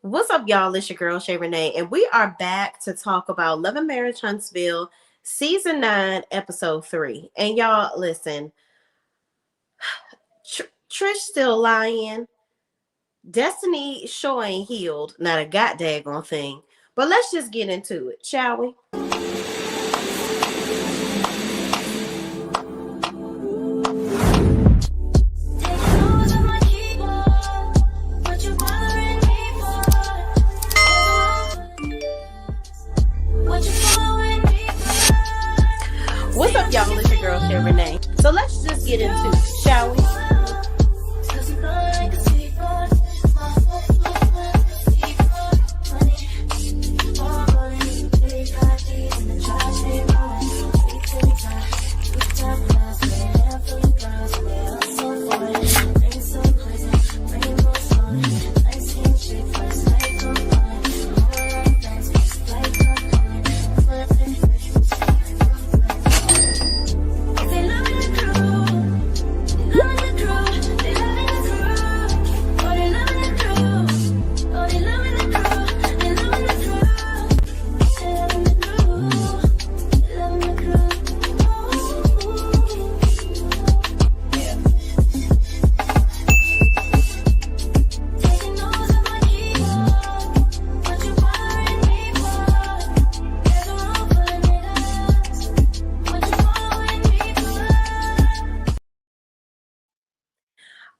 What's up, y'all? It's your girl, Shay Renee, and we are back to talk about Love and Marriage Huntsville, Season 9, Episode 3. And y'all, listen, Trish still lying. Destiny sure ain't healed, not a goddamn thing. But let's just get into it, shall we? What's up, y'all? It's your girl, Shay Renee. So let's just get into it, shall we?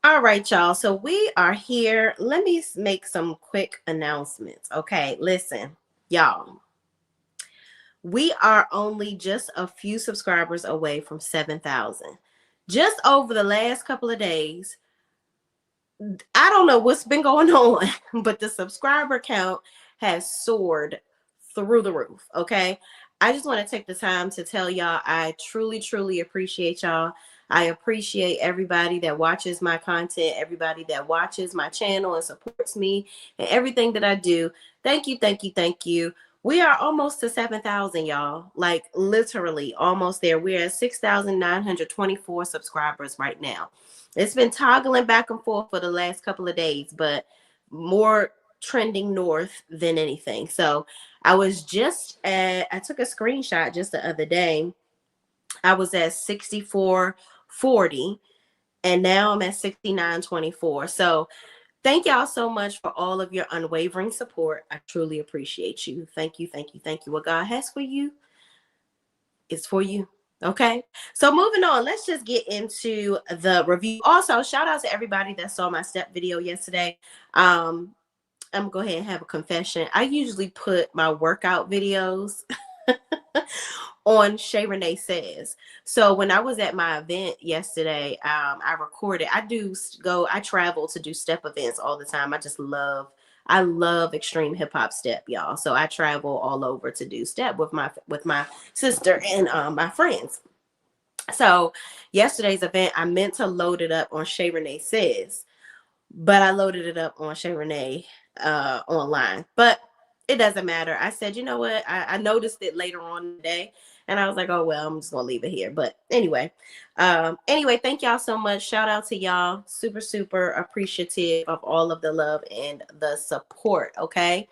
All right, y'all. So we are here. Let me make some quick announcements. Okay, listen, y'all. We are only just a few subscribers away from 7,000. Just over the last couple of days, I don't know what's been going on, but the subscriber count has soared through the roof. Okay. I just want to take the time to tell y'all I truly, truly appreciate y'all. I appreciate everybody that watches my content, everybody that watches my channel and supports me and everything that I do. Thank you, thank you, thank you. We are almost to 7,000, y'all. Like literally almost there. We're at 6,924 subscribers right now. It's been toggling back and forth for the last couple of days, but more trending north than anything. So I took a screenshot just the other day. I was at 6440 and now I'm at 6924. So thank y'all so much for all of your unwavering support. I truly appreciate you. Thank you, thank you, thank you. What God has for you is for you. Okay, so moving on, let's just get into the review. Also, shout out to everybody that saw my step video yesterday. I'm gonna go ahead and have a confession. I usually put my workout videos on Shay Renee Says. So when I was at my event yesterday, I recorded. I travel to do step events all the time. I love extreme hip hop step, y'all. So I travel all over to do step with my sister and my friends. So yesterday's event, I meant to load it up on Shay Renee Says, but I loaded it up on Shay Renee online. But it doesn't matter. I said, you know what? I noticed it later on in the day. And I was like, oh, well, I'm just going to leave it here. But anyway, thank y'all so much. Shout out to y'all. Super, super appreciative of all of the love and the support. Okay.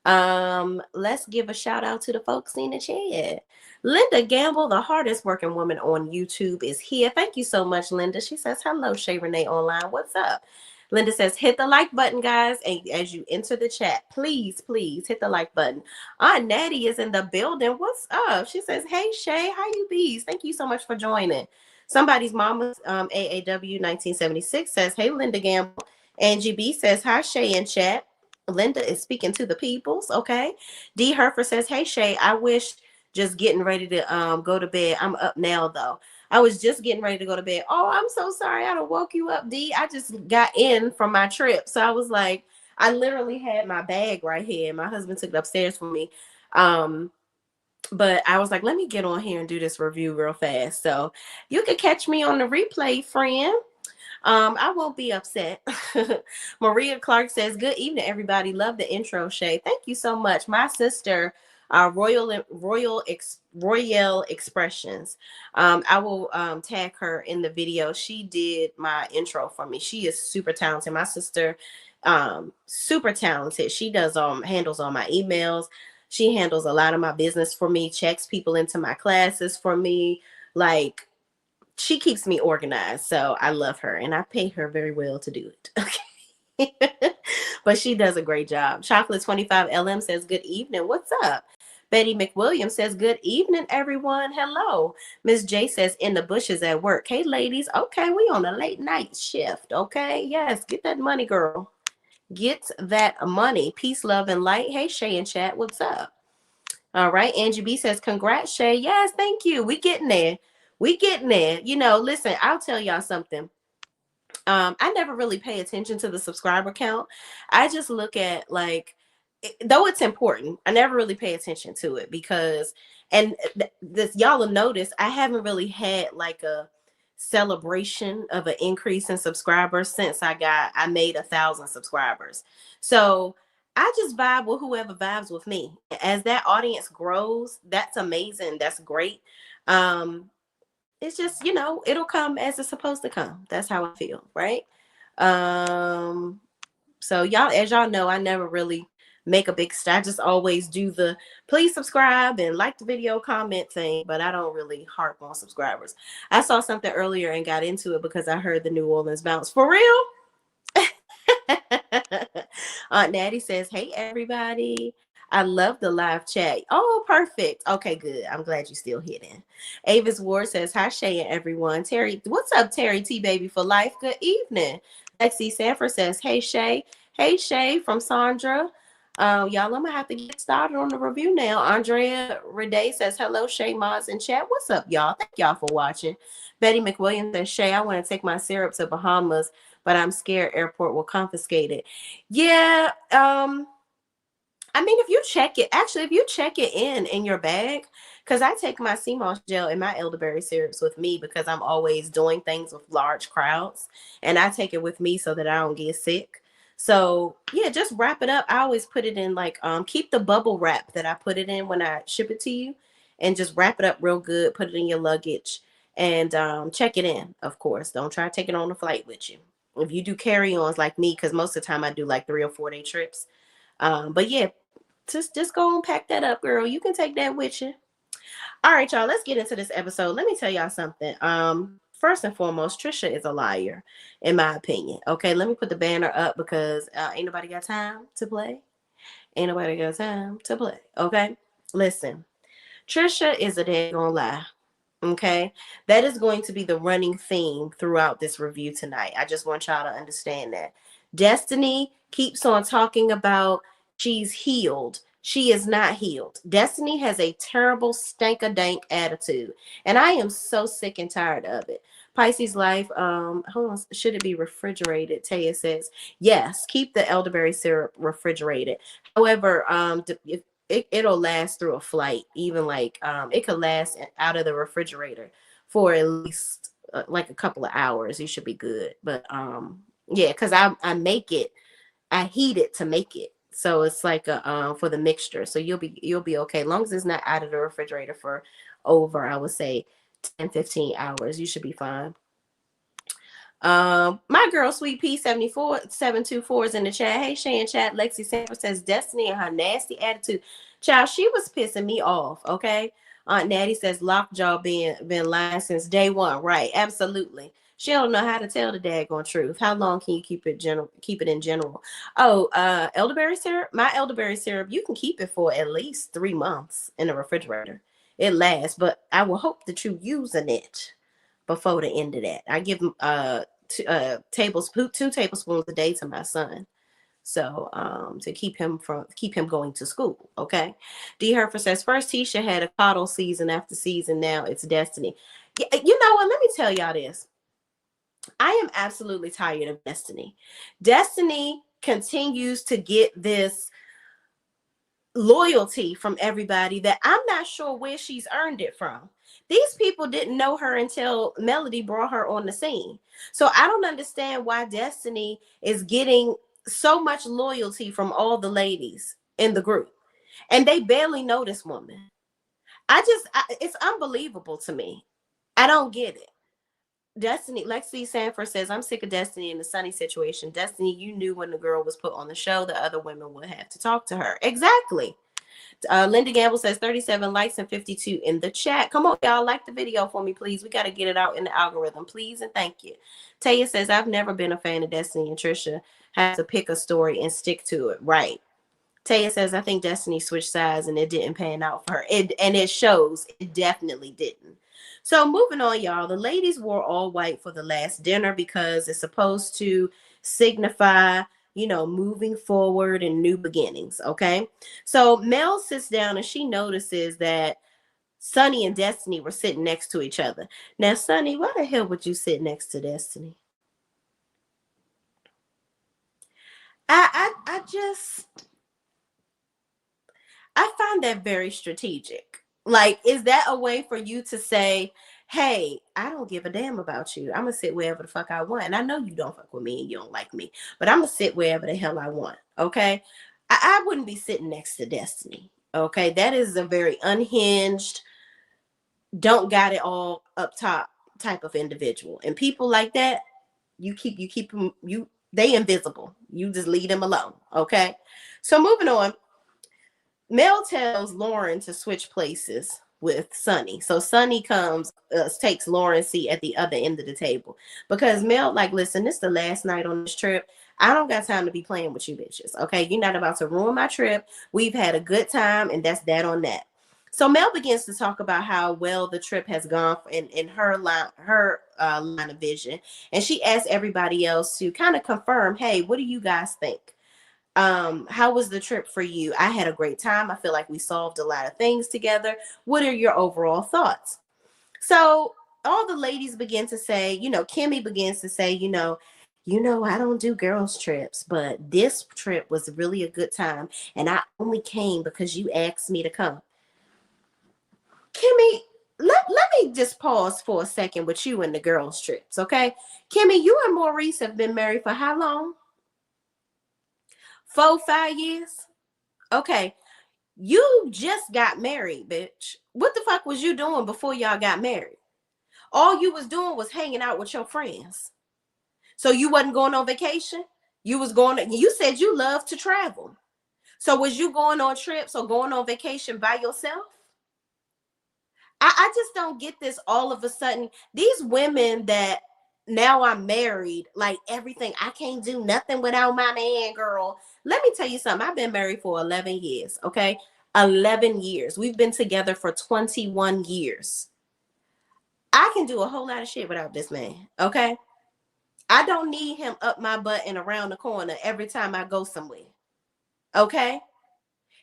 Let's give a shout out to the folks in the chat. Linda Gamble, the hardest working woman on YouTube, is here. Thank you so much, Linda. She says, hello, Shay Renee Online. What's up? Linda says, hit the like button, guys. And as you enter the chat, please, please hit the like button. Aunt Natty is in the building. What's up? She says, hey, Shay, how you bees? Thank you so much for joining. Somebody's mama's AAW 1976 says, hey, Linda Gamble. Angie B says, hi, Shay in chat. Linda is speaking to the peoples. Okay. D Herfer says, hey, Shay, I wish just getting ready to go to bed. I'm up now, though. I was just getting ready to go to bed. Oh, I'm so sorry. I done woke you up, D. I just got in from my trip. So I was like, I literally had my bag right here. My husband took it upstairs for me. But I was like, let me get on here and do this review real fast. So you can catch me on the replay, friend. I won't be upset. Maria Clark says, good evening, everybody. Love the intro, Shay. Thank you so much. My sister, Royal Expressions. I will tag her in the video. She did my intro for me. She is super talented. My sister Super talented. She does handles all my emails. She handles a lot of my business for me, checks people into my classes for me. Like, she keeps me organized. So I love her and I pay her very well to do it. Okay. But she does a great job. Chocolate 25 LM says, good evening. What's up? Betty McWilliams says, good evening, everyone. Hello. Miss J says, in the bushes at work. Hey, ladies. Okay, we on a late night shift. Okay. Yes, get that money, girl. Get that money. Peace, love, and light. Hey, Shay and chat. What's up? All right. Angie B says, congrats, Shay. Yes, thank you. We getting there. We getting there. You know, listen, I'll tell y'all something. I never really pay attention to the subscriber count. I just look at like, though it's important, I never really pay attention to it because, and this y'all will notice, I haven't really had like a celebration of an increase in subscribers since I made 1,000 subscribers. So I just vibe with whoever vibes with me. As that audience grows, that's amazing. That's great. It's just, it'll come as it's supposed to come. That's how I feel, right? Um, so y'all, as y'all know, I never really make a big I just always do the please subscribe and like the video, comment thing, but I don't really harp on subscribers. I saw something earlier and got into it because I heard the New Orleans bounce. For real? Aunt Natty says, hey, everybody. I love the live chat. Oh, perfect. Okay, good. I'm glad you still hitting. Avis Ward says, hi, Shay and everyone. Terry, what's up, Terry T Baby for life? Good evening. Lexi Sanford says, hey, Shay. Hey, Shay from Sandra. Y'all, I'm going to have to get started on the review now. Andrea Rede says, hello, Shay Mods in chat. What's up, y'all? Thank y'all for watching. Betty McWilliams says, Shay, I want to take my syrup to Bahamas, but I'm scared airport will confiscate it. Yeah. I mean, if you check it in your bag, because I take my sea moss gel and my elderberry syrups with me because I'm always doing things with large crowds, and I take it with me so that I don't get sick. So yeah, just wrap it up. I always put it in like keep the bubble wrap that I put it in when I ship it to you, and just wrap it up real good. Put it in your luggage and check it in. Of course, don't try to take it on the flight with you. If you do carry-ons like me, because most of the time I do like 3 or 4 day trips. But yeah, just go and pack that up, girl. You can take that with you. All right, y'all, let's get into this episode. Let me tell y'all something. First and foremost, Trisha is a liar, in my opinion. Okay, let me put the banner up because ain't nobody got time to play. Ain't nobody got time to play. Okay, listen. Trisha is a daggone lie. Okay, that is going to be the running theme throughout this review tonight. I just want y'all to understand that. Destiny keeps on talking about she's healed. She is not healed. Destiny has a terrible stank-a-dank attitude, and I am so sick and tired of it. Pisces life, hold on, should it be refrigerated? Taya says, yes, keep the elderberry syrup refrigerated. However, if it'll last through a flight, even like it could last out of the refrigerator for at least like a couple of hours. You should be good. But yeah, because I make it, I heat it to make it, so it's like a for the mixture, so you'll be okay as long as it's not out of the refrigerator for over, I would say, 10-15 hours. You should be fine. My girl Sweet P 724 is in the chat. Hey, Shay and chat. Lexi Sanford says Destiny and her nasty attitude. Child, she was pissing me off. Okay. Aunt Natty says Lockjaw been lying since day one. Right. Absolutely. She don't know how to tell the daggone truth. How long can you keep it in general? Oh, elderberry syrup. My elderberry syrup, you can keep it for at least 3 months in the refrigerator. It lasts, but I will hope that you're using it before the end of that. I give two tablespoons a day to my son, so to keep him going to school. Okay. D Herfer says first Tisha had a coddle season after season, now it's Destiny. You know what, let me tell y'all this. I am absolutely tired of Destiny. Destiny continues to get this loyalty from everybody that I'm not sure where she's earned it from. These people didn't know her until Melody brought her on the scene. So I don't understand why Destiny is getting so much loyalty from all the ladies in the group. And they barely know this woman. It's unbelievable to me. I don't get it. Destiny, Lexi Sanford says, I'm sick of Destiny in the Sunny situation. Destiny, you knew when the girl was put on the show, the other women would have to talk to her. Exactly. Linda Gamble says 37 likes and 52 in the chat. Come on, y'all, like the video for me, please. We got to get it out in the algorithm, please, and thank you. Taya says, I've never been a fan of Destiny, and Trisha has to pick a story and stick to it. Right. Taya says, I think Destiny switched sides and it didn't pan out for her. And it shows it definitely didn't. So moving on, y'all. The ladies wore all white for the last dinner because it's supposed to signify, moving forward and new beginnings. Okay. So Mel sits down and she notices that Sunny and Destiny were sitting next to each other. Now, Sunny, why the hell would you sit next to Destiny? I just I find that very strategic. Like, is that a way for you to say, hey, I don't give a damn about you. I'm going to sit wherever the fuck I want. And I know you don't fuck with me and you don't like me, but I'm going to sit wherever the hell I want. Okay. I wouldn't be sitting next to Destiny. Okay. That is a very unhinged, don't got it all up top type of individual. And people like that, you keep them, they invisible. You just leave them alone. Okay. So moving on. Mel tells Lauren to switch places with Sunny. So Sunny takes Lauren's seat at the other end of the table because Mel, like, listen, this is the last night on this trip. I don't got time to be playing with you bitches. Okay. You're not about to ruin my trip. We've had a good time, and that's that on that. So Mel begins to talk about how well the trip has gone in her line of vision. And she asks everybody else to kind of confirm, hey, what do you guys think? How was the trip for you? I had a great time. I feel like we solved a lot of things together. What are your overall thoughts? So all the ladies begin to say, Kimmy begins to say, I don't do girls trips, but this trip was really a good time, and I only came because you asked me to come. Kimmy, let me just pause for a second with you and the girls trips, okay? Kimmy, you and Maurice have been married for how long? 4, 5 years? Okay. You just got married, bitch. What the fuck was you doing before y'all got married? All you was doing was hanging out with your friends. So you wasn't going on vacation? You said you love to travel. So was you going on trips or going on vacation by yourself? I just don't get this all of a sudden. These women that now I'm married, like everything, I can't do nothing without my man, girl. Let me tell you something. I've been married for 11 years, okay? 11 years. We've been together for 21 years. I can do a whole lot of shit without this man, okay? I don't need him up my butt and around the corner every time I go somewhere, okay?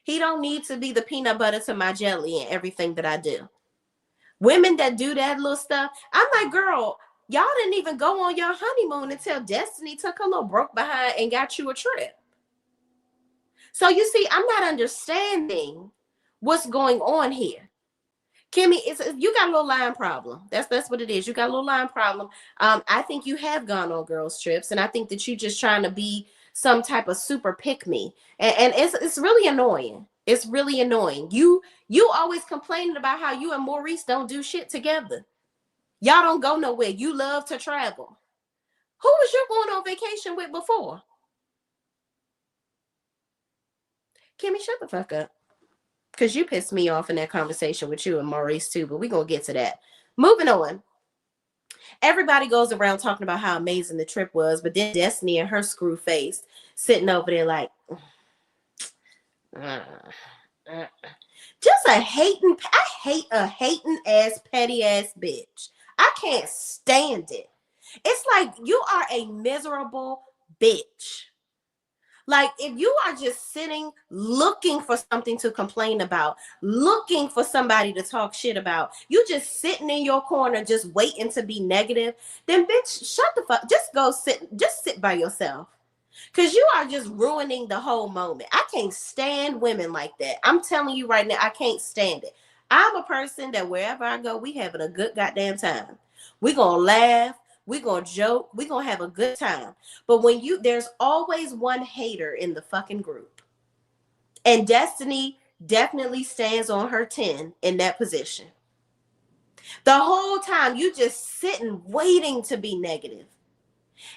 He don't need to be the peanut butter to my jelly and everything that I do. Women that do that little stuff, I'm like, girl, y'all didn't even go on your honeymoon until Destiny took her little broke behind and got you a trip. So you see, I'm not understanding what's going on here. Kimmy, you got a little line problem. That's what it is. You got a little line problem. I think you have gone on girls trips, and I think that you're just trying to be some type of super pick me, and it's really annoying. It's really annoying. You always complaining about how you and Maurice don't do shit together. Y'all don't go nowhere. You love to travel. Who was you going on vacation with before? Kimmy, shut the fuck up. Because you pissed me off in that conversation with you and Maurice too, but we're going to get to that. Moving on. Everybody goes around talking about how amazing the trip was, but then Destiny and her screw face sitting over there like, just I hate a hating ass, petty ass bitch. I can't stand it. It's like you are a miserable bitch. Like, if you are just sitting looking for something to complain about, looking for somebody to talk shit about, you just sitting in your corner just waiting to be negative, then bitch, shut the fuck. Just sit by yourself. Because you are just ruining the whole moment. I can't stand women like that. I'm telling you right now, I can't stand it. I'm a person that wherever I go, we having a good goddamn time. We gonna laugh. We gonna joke. We gonna have a good time. But there's always one hater in the fucking group. And Destiny definitely stands on her 10 in that position. The whole time you just sitting waiting to be negative.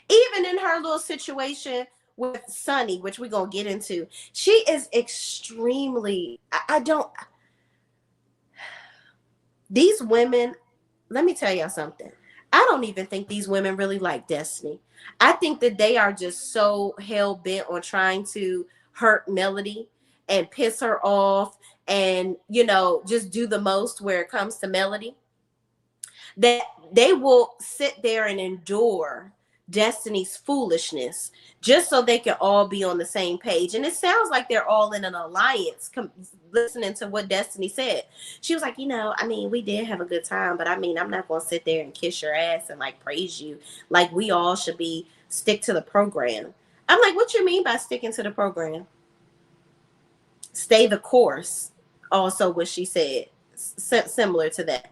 Even in her little situation with Sunny, which we're gonna get into, she is extremely, I don't, these women, let me tell y'all something. I don't even think these women really like Destiny. I think that they are just so hell bent on trying to hurt Melody and piss her off and, just do the most where it comes to Melody, that they will sit there and endure Destiny's foolishness just so they can all be on the same page. And it sounds like they're all in an alliance, listening to what Destiny said. She was like, we did have a good time, but I'm not going to sit there and kiss your ass and like praise you. Like we all should be stick to the program. I'm like, what you mean by sticking to the program? Stay the course. Also, what she said, similar to that.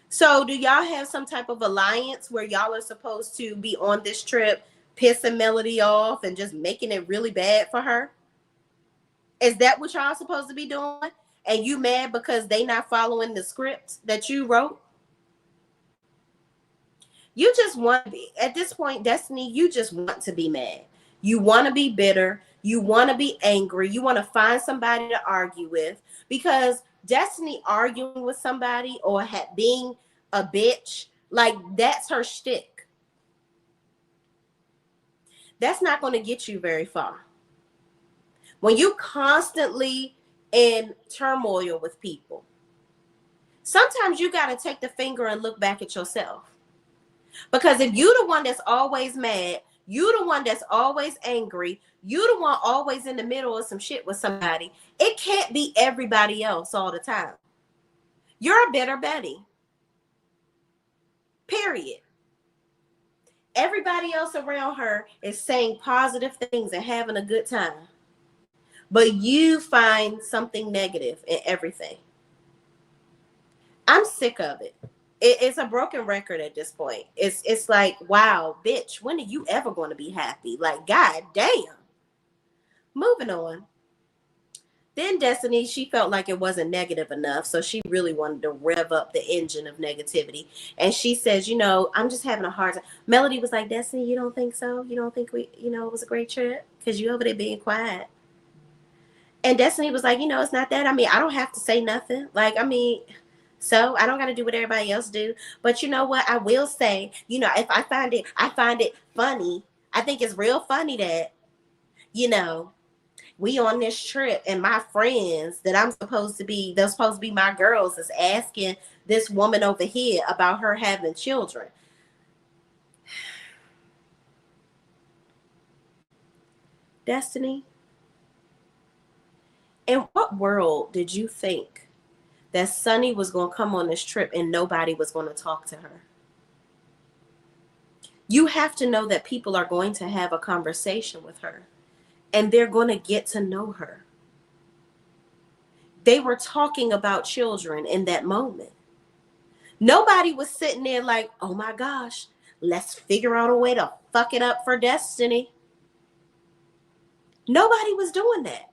So do y'all have some type of alliance where y'all are supposed to be on this trip, pissing Melody off and just making it really bad for her? Is that what y'all supposed to be doing? And you mad because they not following the script that you wrote? You just want to be, at this point, Destiny, you just want to be mad. You want to be bitter. You want to be angry. You want to find somebody to argue with, because Destiny arguing with somebody or being a bitch, like that's her shtick. That's not going to get you very far. When you constantly in turmoil with people, sometimes you got to take the finger and look back at yourself. Because if you the one that's always mad, you the one that's always angry, you the one always in the middle of some shit with somebody, it can't be everybody else all the time. You're a bitter Betty. Period. Everybody else around her is saying positive things and having a good time. But you find something negative in everything. I'm sick of it. It's a broken record at this point. It's like, wow, bitch, when are you ever going to be happy? Like, god damn. Moving on. Then Destiny, she felt like it wasn't negative enough, so she really wanted to rev up the engine of negativity. And she says, I'm just having a hard time. Melody was like, Destiny, you don't think so? You don't think it was a great trip? Because you over there being quiet. And Destiny was like, it's not that. I don't have to say nothing. Like, so I don't got to do what everybody else do. But you know what? I will say, if I find it funny. I think it's real funny that, we on this trip and my friends that they're supposed to be my girls, is asking this woman over here about her having children. Destiny, in what world did you think that Sunny was going to come on this trip and nobody was going to talk to her? You have to know that people are going to have a conversation with her and they're going to get to know her. They were talking about children in that moment. Nobody was sitting there like, oh my gosh, let's figure out a way to fuck it up for Destiny. Nobody was doing that.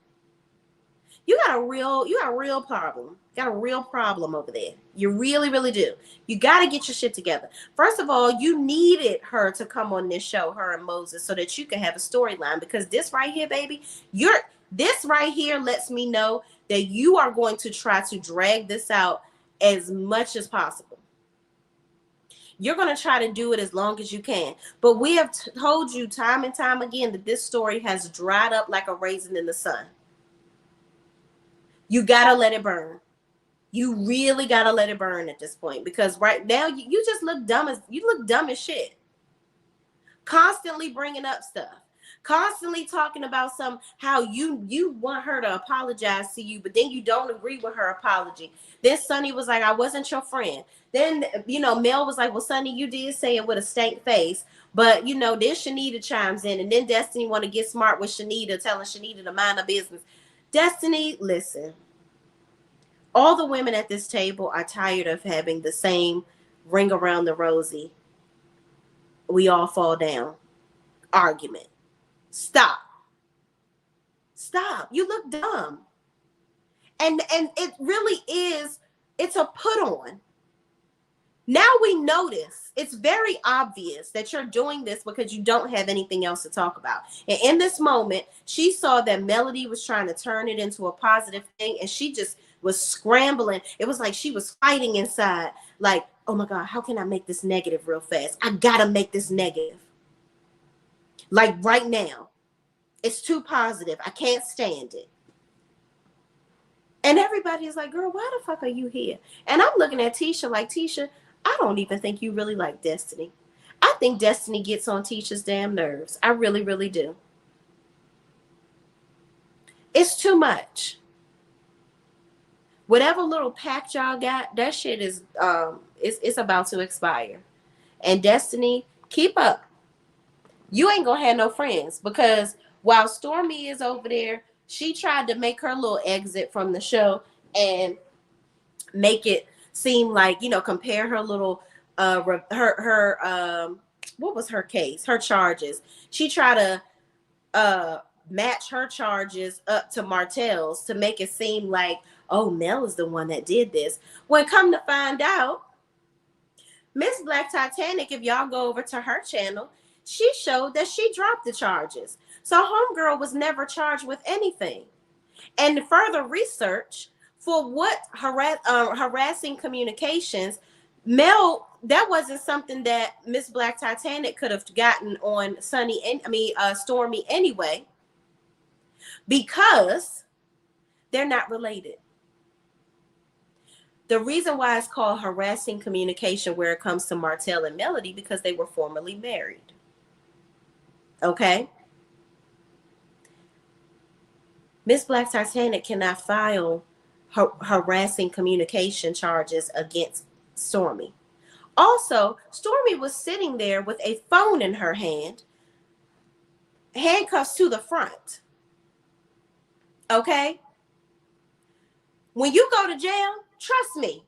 You got a real problem. Got a real problem over there. You really, really do. You got to get your shit together. First of all, you needed her to come on this show, her and Moses, so that you can have a storyline. Because this right here, baby, this right here lets me know that you are going to try to drag this out as much as possible. You're going to try to do it as long as you can. But we have told you time and time again that this story has dried up like a raisin in the sun. You got to let it burn. You really got to let it burn at this point, because right now you just look dumb as shit. Constantly bringing up stuff. Constantly talking about how you want her to apologize to you, but then you don't agree with her apology. Then Sunny was like, I wasn't your friend. Then, Mel was like, well, Sunny, you did say it with a stank face. But, then Shanita chimes in. And then Destiny want to get smart with Shanita, telling Shanita to mind her business. Destiny, listen. All the women at this table are tired of having the same ring around the rosy, we all fall down argument. Stop. You look dumb. And it really is, it's a put on. Now we notice it's very obvious that you're doing this because you don't have anything else to talk about. And in this moment, she saw that Melody was trying to turn it into a positive thing, and she just was scrambling. It was like she was fighting inside, like, oh my God, how can I make this negative real fast? I gotta make this negative. Like right now. It's too positive. I can't stand it. And everybody is like, girl, why the fuck are you here? And I'm looking at Tisha like, Tisha, I don't even think you really like Destiny. I think Destiny gets on Tisha's damn nerves. I really, really do. It's too much. Whatever little pact y'all got, that shit is it's about to expire. And Destiny, keep up. You ain't gonna have no friends, because while Stormmy is over there, she tried to make her little exit from the show and make it seem like, you know, compare her little her what was her case, her charges. She tried to match her charges up to Martell's to make it seem like, oh, Mel is the one that did this. When come to find out, Miss Black Titanic, if y'all go over to her channel, she showed that she dropped the charges. So homegirl was never charged with anything. And further research for what harassing communications, Mel, that wasn't something that Miss Black Titanic could have gotten on Stormmy anyway, because they're not related. The reason why it's called harassing communication where it comes to Martell and Melody, because they were formerly married. Okay? Miss Black Titanic cannot file harassing communication charges against Stormmy. Also, Stormmy was sitting there with a phone in her hand, handcuffs to the front. Okay? When you go to jail, trust me,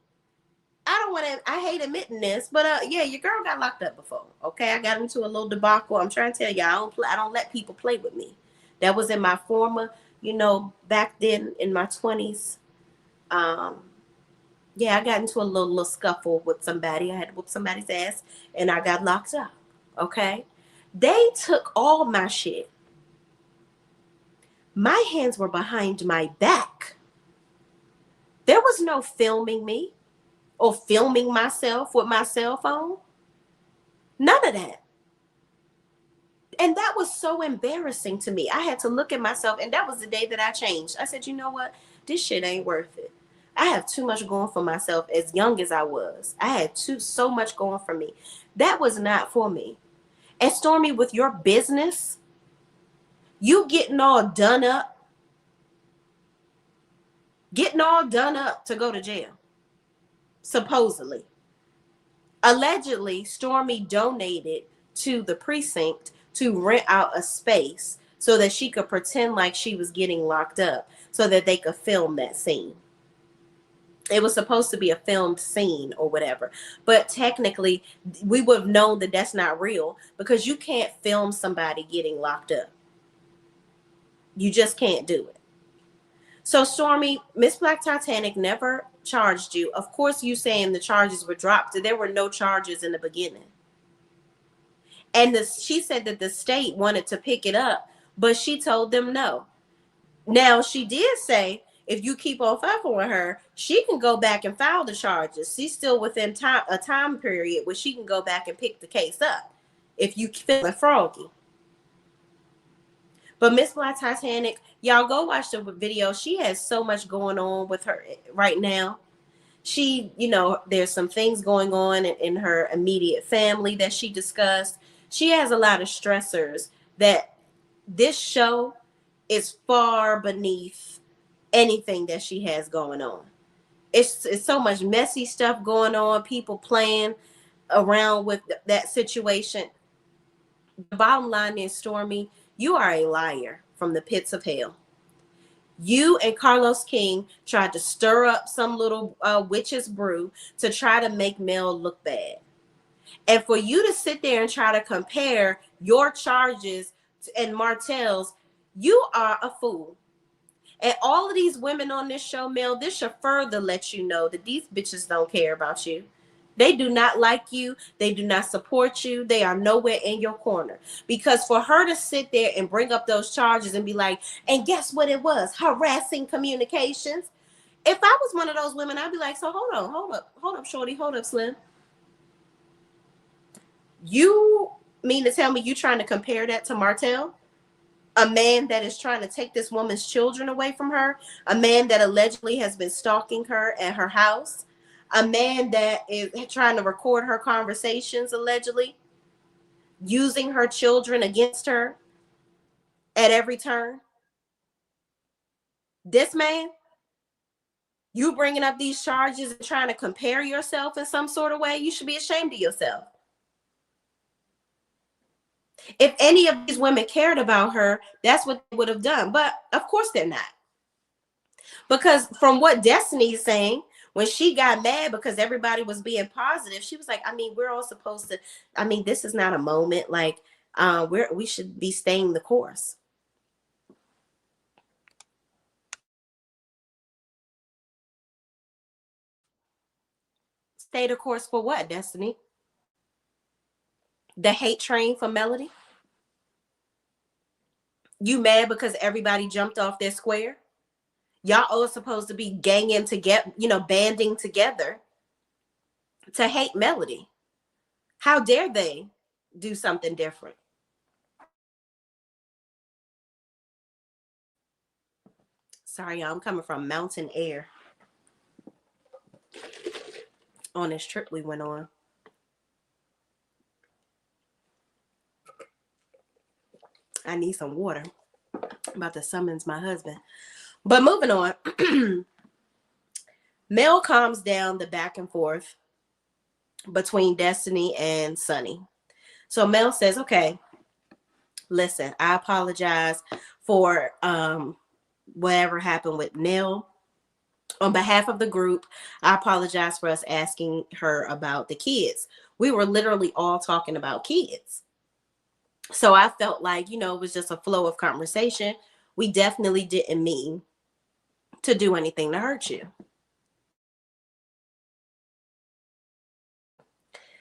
I hate admitting this, but yeah, your girl got locked up before. Okay, I got into a little debacle. I'm trying to tell you, I don't let people play with me. That was in my former, you know, back then in my 20s. Yeah, I got into a little scuffle with somebody. I had to whoop somebody's ass, and I got locked up. Okay, they took all my shit. My hands were behind my back. There was no filming me or filming myself with my cell phone. None of that. And that was so embarrassing to me. I had to look at myself, and that was the day that I changed. I said, you know what? This shit ain't worth it. I have too much going for myself as young as I was. I had so much going for me. That was not for me. And Stormmy, with your business, you getting all done up to go to jail. Supposedly. Allegedly, Stormmy donated to the precinct to rent out a space so that she could pretend like she was getting locked up so that they could film that scene. It was supposed to be a filmed scene or whatever. But technically, we would have known that that's not real, because you can't film somebody getting locked up. You just can't do it. So Stormmy, Miss Black Titanic never charged you. Of course, you saying the charges were dropped. There were no charges in the beginning. And she said that the state wanted to pick it up, but she told them no. Now, she did say, if you keep on fucking with her, she can go back and file the charges. She's still within a time period where she can go back and pick the case up if you feel froggy. But Miss Black Titanic, y'all go watch the video. She has so much going on with her right now. She, you know, there's some things going on in her immediate family that she discussed. She has a lot of stressors that this show is far beneath anything that she has going on. It's so much messy stuff going on, people playing around with that situation. The bottom line is, Stormmy, you are a liar from the pits of hell. You and Carlos King tried to stir up some little witch's brew to try to make Mel look bad. And for you to sit there and try to compare your charges and Martell's, you are a fool. And all of these women on this show, Mel, this should further let you know that these bitches don't care about you. They do not like you. They do not support you. They are nowhere in your corner. Because for her to sit there and bring up those charges and be like, and guess what it was? Harassing communications. If I was one of those women, I'd be like, so hold up, shorty, hold up, Slim. You mean to tell me you trying to compare that to Martell? A man that is trying to take this woman's children away from her, a man that allegedly has been stalking her at her house, a man that is trying to record her conversations, allegedly using her children against her at every turn. This man, you bringing up these charges and trying to compare yourself in some sort of way, you should be ashamed of yourself. If any of these women cared about her, that's what they would have done. But of course they're not. Because from what Destiny is saying, when she got mad because everybody was being positive, she was like, I mean, we're all supposed to, I mean, this is not a moment. Like, we should be staying the course. Stay the course for what, Destiny? The hate train for Melody? You mad because everybody jumped off their square? Y'all all supposed to be ganging together, banding together to hate Melody. How dare they do something different? Sorry, y'all, I'm coming from mountain air on this trip we went on. I need some water. I'm about to summons my husband. But moving on. Mel calms down the back and forth between Destiny and Sonny. So Mel says, okay, listen, I apologize for whatever happened with Nell. On behalf of the group, I apologize for us asking her about the kids. We were literally all talking about kids. So I felt like, it was just a flow of conversation. We definitely didn't mean to do anything to hurt you.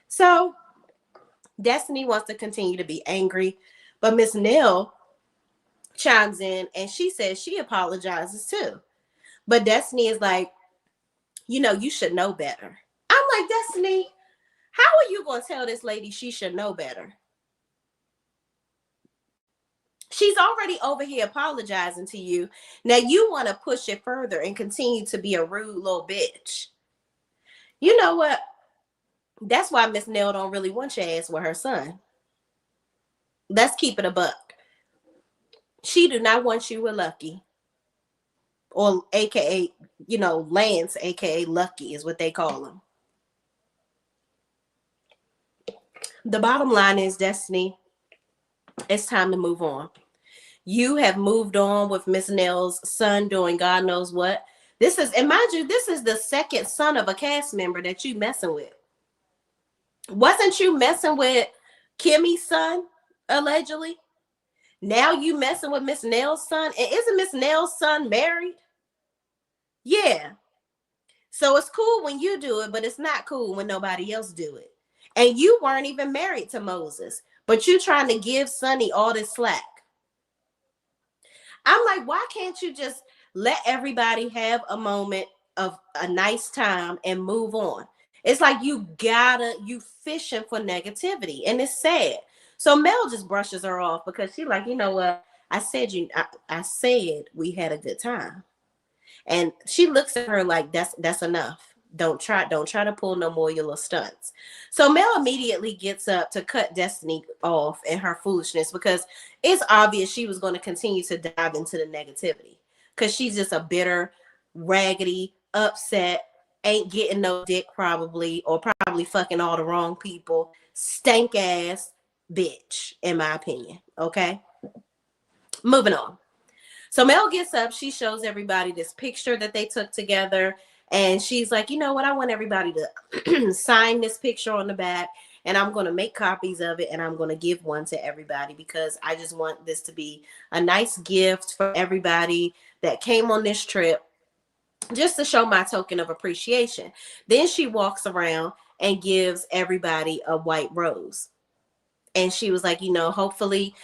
So Destiny wants to continue to be angry, but Miss Nell chimes in and she says she apologizes too. But Destiny is like, you should know better. I'm like, Destiny, how are you going to tell this lady she should know better? She's already over here apologizing to you. Now you want to push it further and continue to be a rude little bitch. You know what? That's why Miss Nell don't really want your ass with her son. Let's keep it a buck. She do not want you with Lucky. Or AKA, Lance, AKA Lucky is what they call him. The bottom line is, Destiny, it's time to move on. You have moved on with Miss Nell's son doing God knows what. And mind you, this is the second son of a cast member that you messing with. Wasn't you messing with Kimmy's son, allegedly? Now you messing with Miss Nell's son? And isn't Miss Nell's son married? Yeah. So it's cool when you do it, but it's not cool when nobody else do it. And you weren't even married to Moses, but you trying to give Sonny all this slack. I'm like, why can't you just let everybody have a moment of a nice time and move on? It's like you fishing for negativity, and it's sad. So Mel just brushes her off because she's like, you know what? I said we had a good time. And she looks at her like that's enough. Don't try to pull no more your little stunts. So Mel immediately gets up to cut Destiny off and her foolishness because it's obvious she was going to continue to dive into the negativity because she's just a bitter, raggedy, upset, ain't getting no dick probably, or probably fucking all the wrong people, stank ass bitch, in my opinion. Okay, moving on. So Mel gets up, she shows everybody this picture that they took together, and she's like, you know what, I want everybody to sign this picture on the back, and I'm going to make copies of it, and I'm going to give one to everybody because I just want this to be a nice gift for everybody that came on this trip, just to show my token of appreciation. Then she walks around and gives everybody a white rose. And she was like, hopefully,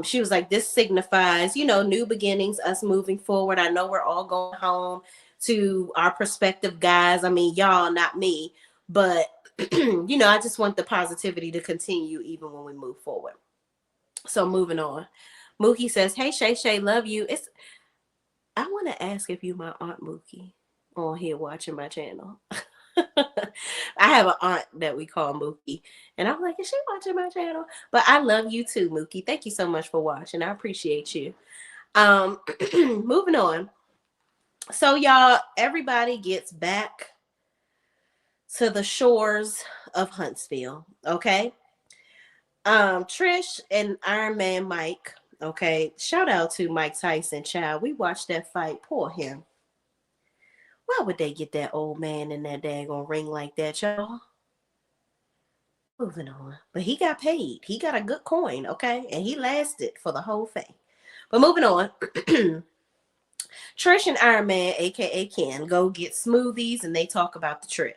she was like, this signifies, new beginnings, us moving forward. I know we're all going home to our prospective guys. I mean, y'all, not me, but I just want the positivity to continue even when we move forward. So moving on. Mookie says, hey, Shay, love you. I want to ask if you my Aunt Mookie on here watching my channel. I have an aunt that we call Mookie, and I'm like, is she watching my channel? But I love you too, Mookie. Thank you so much for watching. I appreciate you. Moving on. So y'all, everybody gets back to the shores of Huntsville. Okay. Trish and Iron Man Mike. Okay. Shout out to Mike Tyson, child. We watched that fight. Poor him. Why would they get that old man in that daggone ring like that, y'all? Moving on. But he got paid. He got a good coin, okay? And he lasted for the whole thing. But moving on. Trish and Iron Man, aka Ken, go get smoothies and they talk about the trip.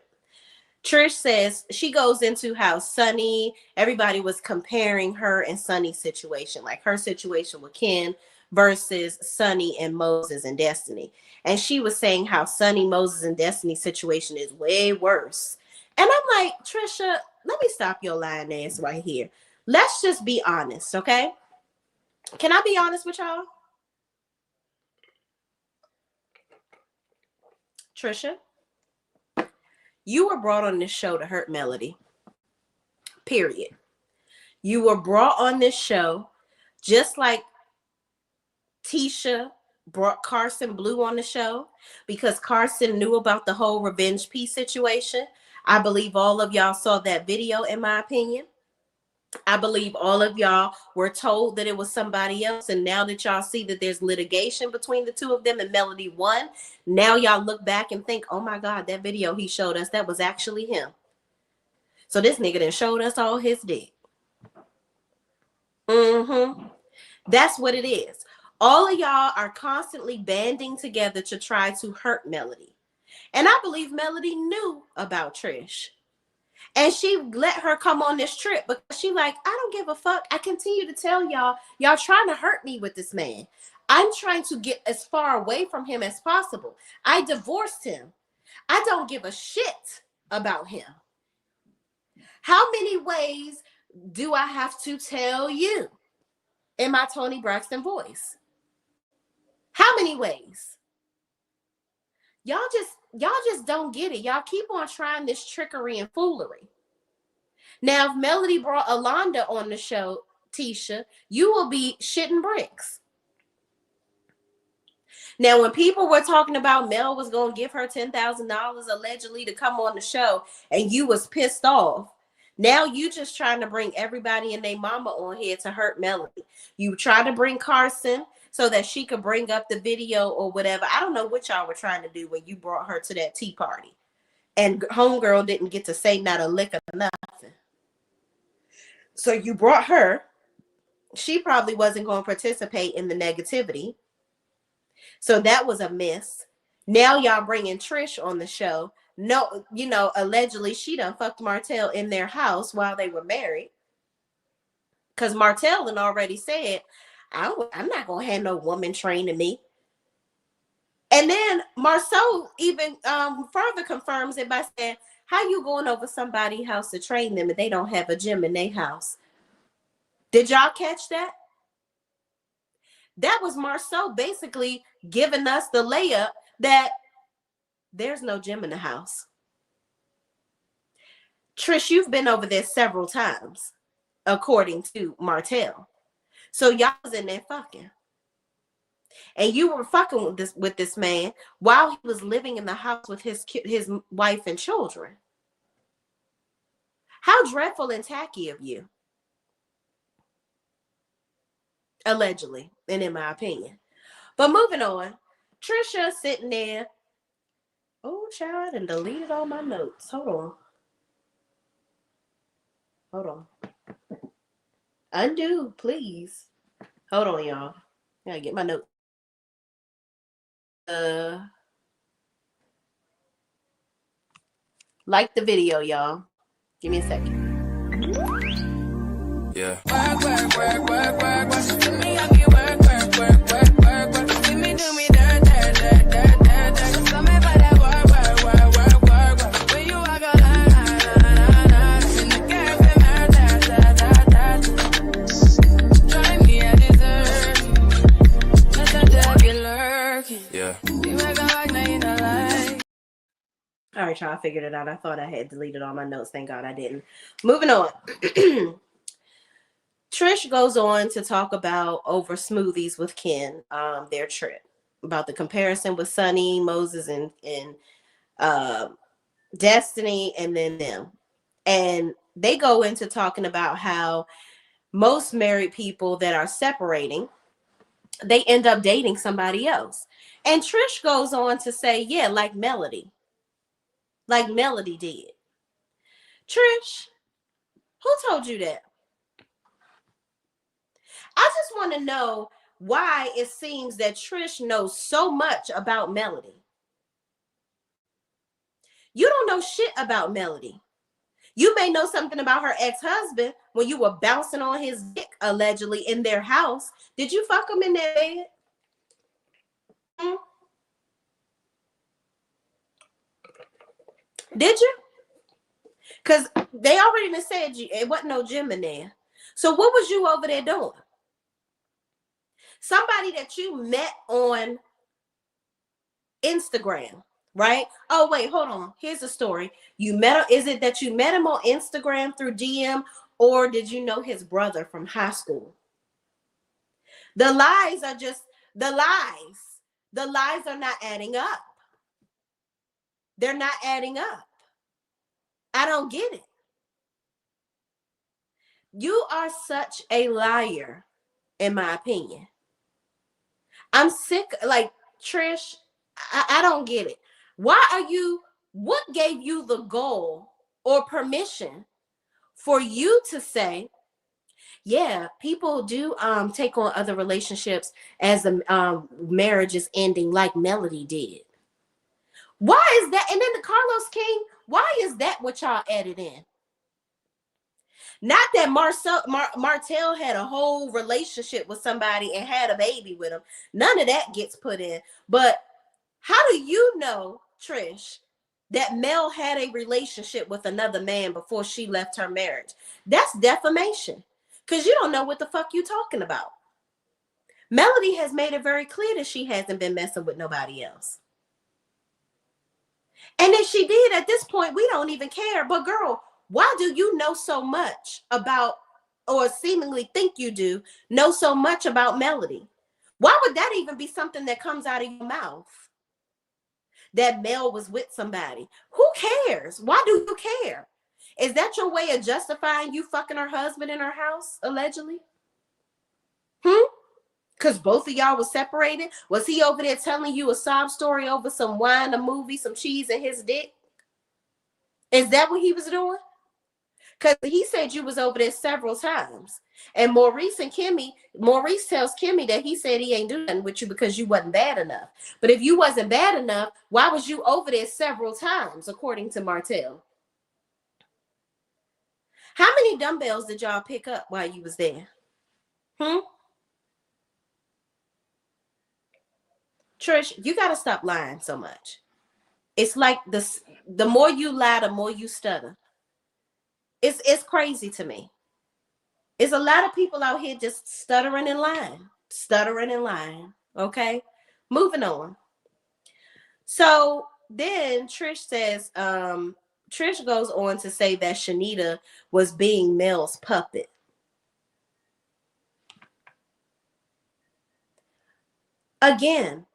Trish says she goes into how Sunny, everybody was comparing her and Sunny's situation, like her situation with Ken versus Sunny and Moses and Destiny. And she was saying how Sunny, Moses, and Destiny's situation is way worse. And I'm like, Trisha, let me stop your lying ass right here. Let's just be honest, okay? Can I be honest with y'all? Trisha, you were brought on this show to hurt Melody. Period. You were brought on this show just like Tisha brought Carson Blue on the show because Carson knew about the whole revenge piece situation. I believe all of y'all saw that video, in my opinion. I believe all of y'all were told that it was somebody else. And now that y'all see that there's litigation between the two of them and Melody won, now y'all look back and think, oh my God, that video he showed us, that was actually him. So this nigga done showed us all his dick. That's what it is. All of y'all are constantly banding together to try to hurt Melody. And I believe Melody knew about Trish. And she let her come on this trip because she like, I don't give a fuck. I continue to tell y'all trying to hurt me with this man. I'm trying to get as far away from him as possible. I divorced him. I don't give a shit about him. How many ways do I have to tell you in my Toni Braxton voice? How many ways? Y'all just don't get it. Y'all keep on trying this trickery and foolery. Now, if Melody brought Alonda on the show, Tisha, you will be shitting bricks. Now, when people were talking about Mel was going to give her $10,000 allegedly to come on the show and you was pissed off, now you just trying to bring everybody and their mama on here to hurt Melody. You try to bring Carson so that she could bring up the video or whatever. I don't know what y'all were trying to do when you brought her to that tea party. And homegirl didn't get to say not a lick of nothing. So you brought her. She probably wasn't going to participate in the negativity. So that was a miss. Now y'all bringing Trish on the show. No, allegedly she done fucked Martell in their house while they were married. Because Martell had already said, I'm not going to have no woman training me. And then Marceau even further confirms it by saying, how you going over somebody's house to train them if they don't have a gym in their house? Did y'all catch that? That was Marceau basically giving us the layup that there's no gym in the house. Trish, you've been over there several times, according to Martell. So y'all was in there fucking. And you were fucking with this man while he was living in the house with his wife and children. How dreadful and tacky of you. Allegedly, and in my opinion. But moving on, Trisha sitting there. Oh, child, and deleted all my notes. Hold on. Undo, please. Hold on, y'all. Gotta get my notes. Like the video, y'all. Give me a second. Yeah. All right, y'all, I figured it out. I thought I had deleted all my notes. Thank God I didn't. Moving on. Trish goes on to talk about over smoothies with Ken, their trip, about the comparison with Sonny, Moses, and Destiny, and then them. And they go into talking about how most married people that are separating, they end up dating somebody else. And Trish goes on to say, yeah, like Melody did. Trish, who told you that? I just want to know why it seems that Trish knows so much about Melody. You don't know shit about Melody. You may know something about her ex-husband when you were bouncing on his dick, allegedly, in their house. Did you fuck him in their bed? Hmm? Did you? Because they already said it wasn't no gym in there. So what was you over there doing? Somebody that you met on Instagram, right? Oh, wait, hold on. Here's the story. Is it that you met him on Instagram through DM, or did you know his brother from high school? The lies are just the lies. The lies are not adding up. They're not adding up. I don't get it. You are such a liar, in my opinion. I'm sick, like, Trish, I don't get it. What gave you the goal or permission for you to say, yeah, people do take on other relationships as the marriage is ending, like Melody did? Why is that? And then the Carlos King, why is that what y'all added in? Not that Martell had a whole relationship with somebody and had a baby with him. None of that gets put in. But how do you know, Trish, that Mel had a relationship with another man before she left her marriage? That's defamation, because you don't know what the fuck you talking about. Melody has made it very clear that she hasn't been messing with nobody else. And if she did, at this point, we don't even care. But girl, why do you know so much about, or seemingly think you do, know so much about Melody? Why would that even be something that comes out of your mouth? That Mel was with somebody. Who cares? Why do you care? Is that your way of justifying you fucking her husband in her house, allegedly? Because both of y'all were separated? Was he over there telling you a sob story over some wine, a movie, some cheese, and his dick? Is that what he was doing? Because he said you was over there several times. And Maurice tells Kimmy that he said he ain't doing nothing with you because you wasn't bad enough. But if you wasn't bad enough, why was you over there several times, according to Martell? How many dumbbells did y'all pick up while you was there? Trish, you got to stop lying so much. It's like the more you lie, the more you stutter. It's crazy to me. It's a lot of people out here just stuttering and lying. Okay, moving on. So then Trish says, Trish goes on to say that Shanita was being Mel's puppet. Again,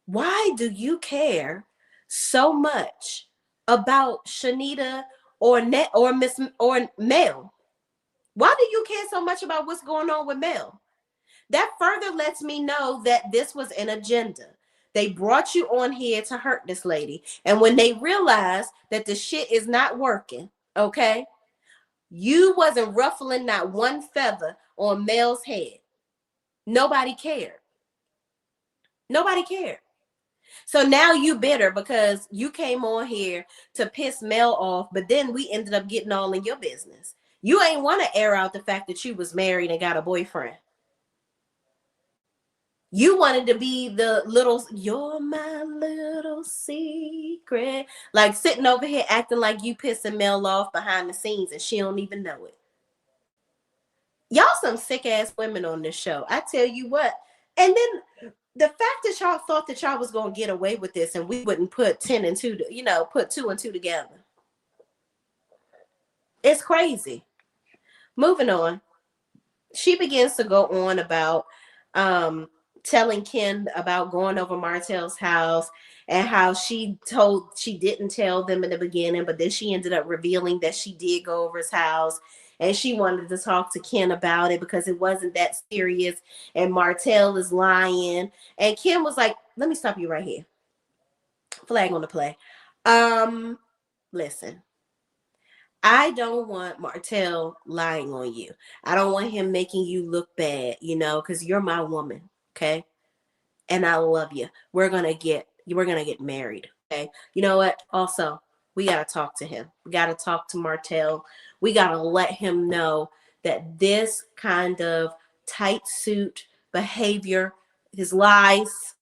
why do you care so much about Shanita or Mel? Why do you care so much about what's going on with Mel? That further lets me know that this was an agenda. They brought you on here to hurt this lady. And when they realized that the shit is not working, okay, you wasn't ruffling not one feather on Mel's head. Nobody cared. Nobody cared. So now you bitter because you came on here to piss Mel off, but then we ended up getting all in your business. You ain't want to air out the fact that you was married and got a boyfriend. You wanted to be the little, you're my little secret. Like sitting over here acting like you pissing Mel off behind the scenes and she don't even know it. Y'all some sick ass women on this show. I tell you what. And then the fact that y'all thought that y'all was gonna get away with this and we wouldn't put 10 and 2, put 2 and 2 together. It's crazy. Moving on. She begins to go on about telling Ken about going over Martell's house and how she didn't tell them in the beginning, but then she ended up revealing that she did go over his house and she wanted to talk to Ken about it because it wasn't that serious and Martell is lying. And Ken was like, let me stop you right here. Flag on the play. Listen. I don't want Martell lying on you. I don't want him making you look bad, because you're my woman, okay? And I love you. We're gonna get married, okay? You know what? Also, we gotta talk to him. We gotta talk to Martell. We gotta let him know that this kind of tight suit behavior, his lies,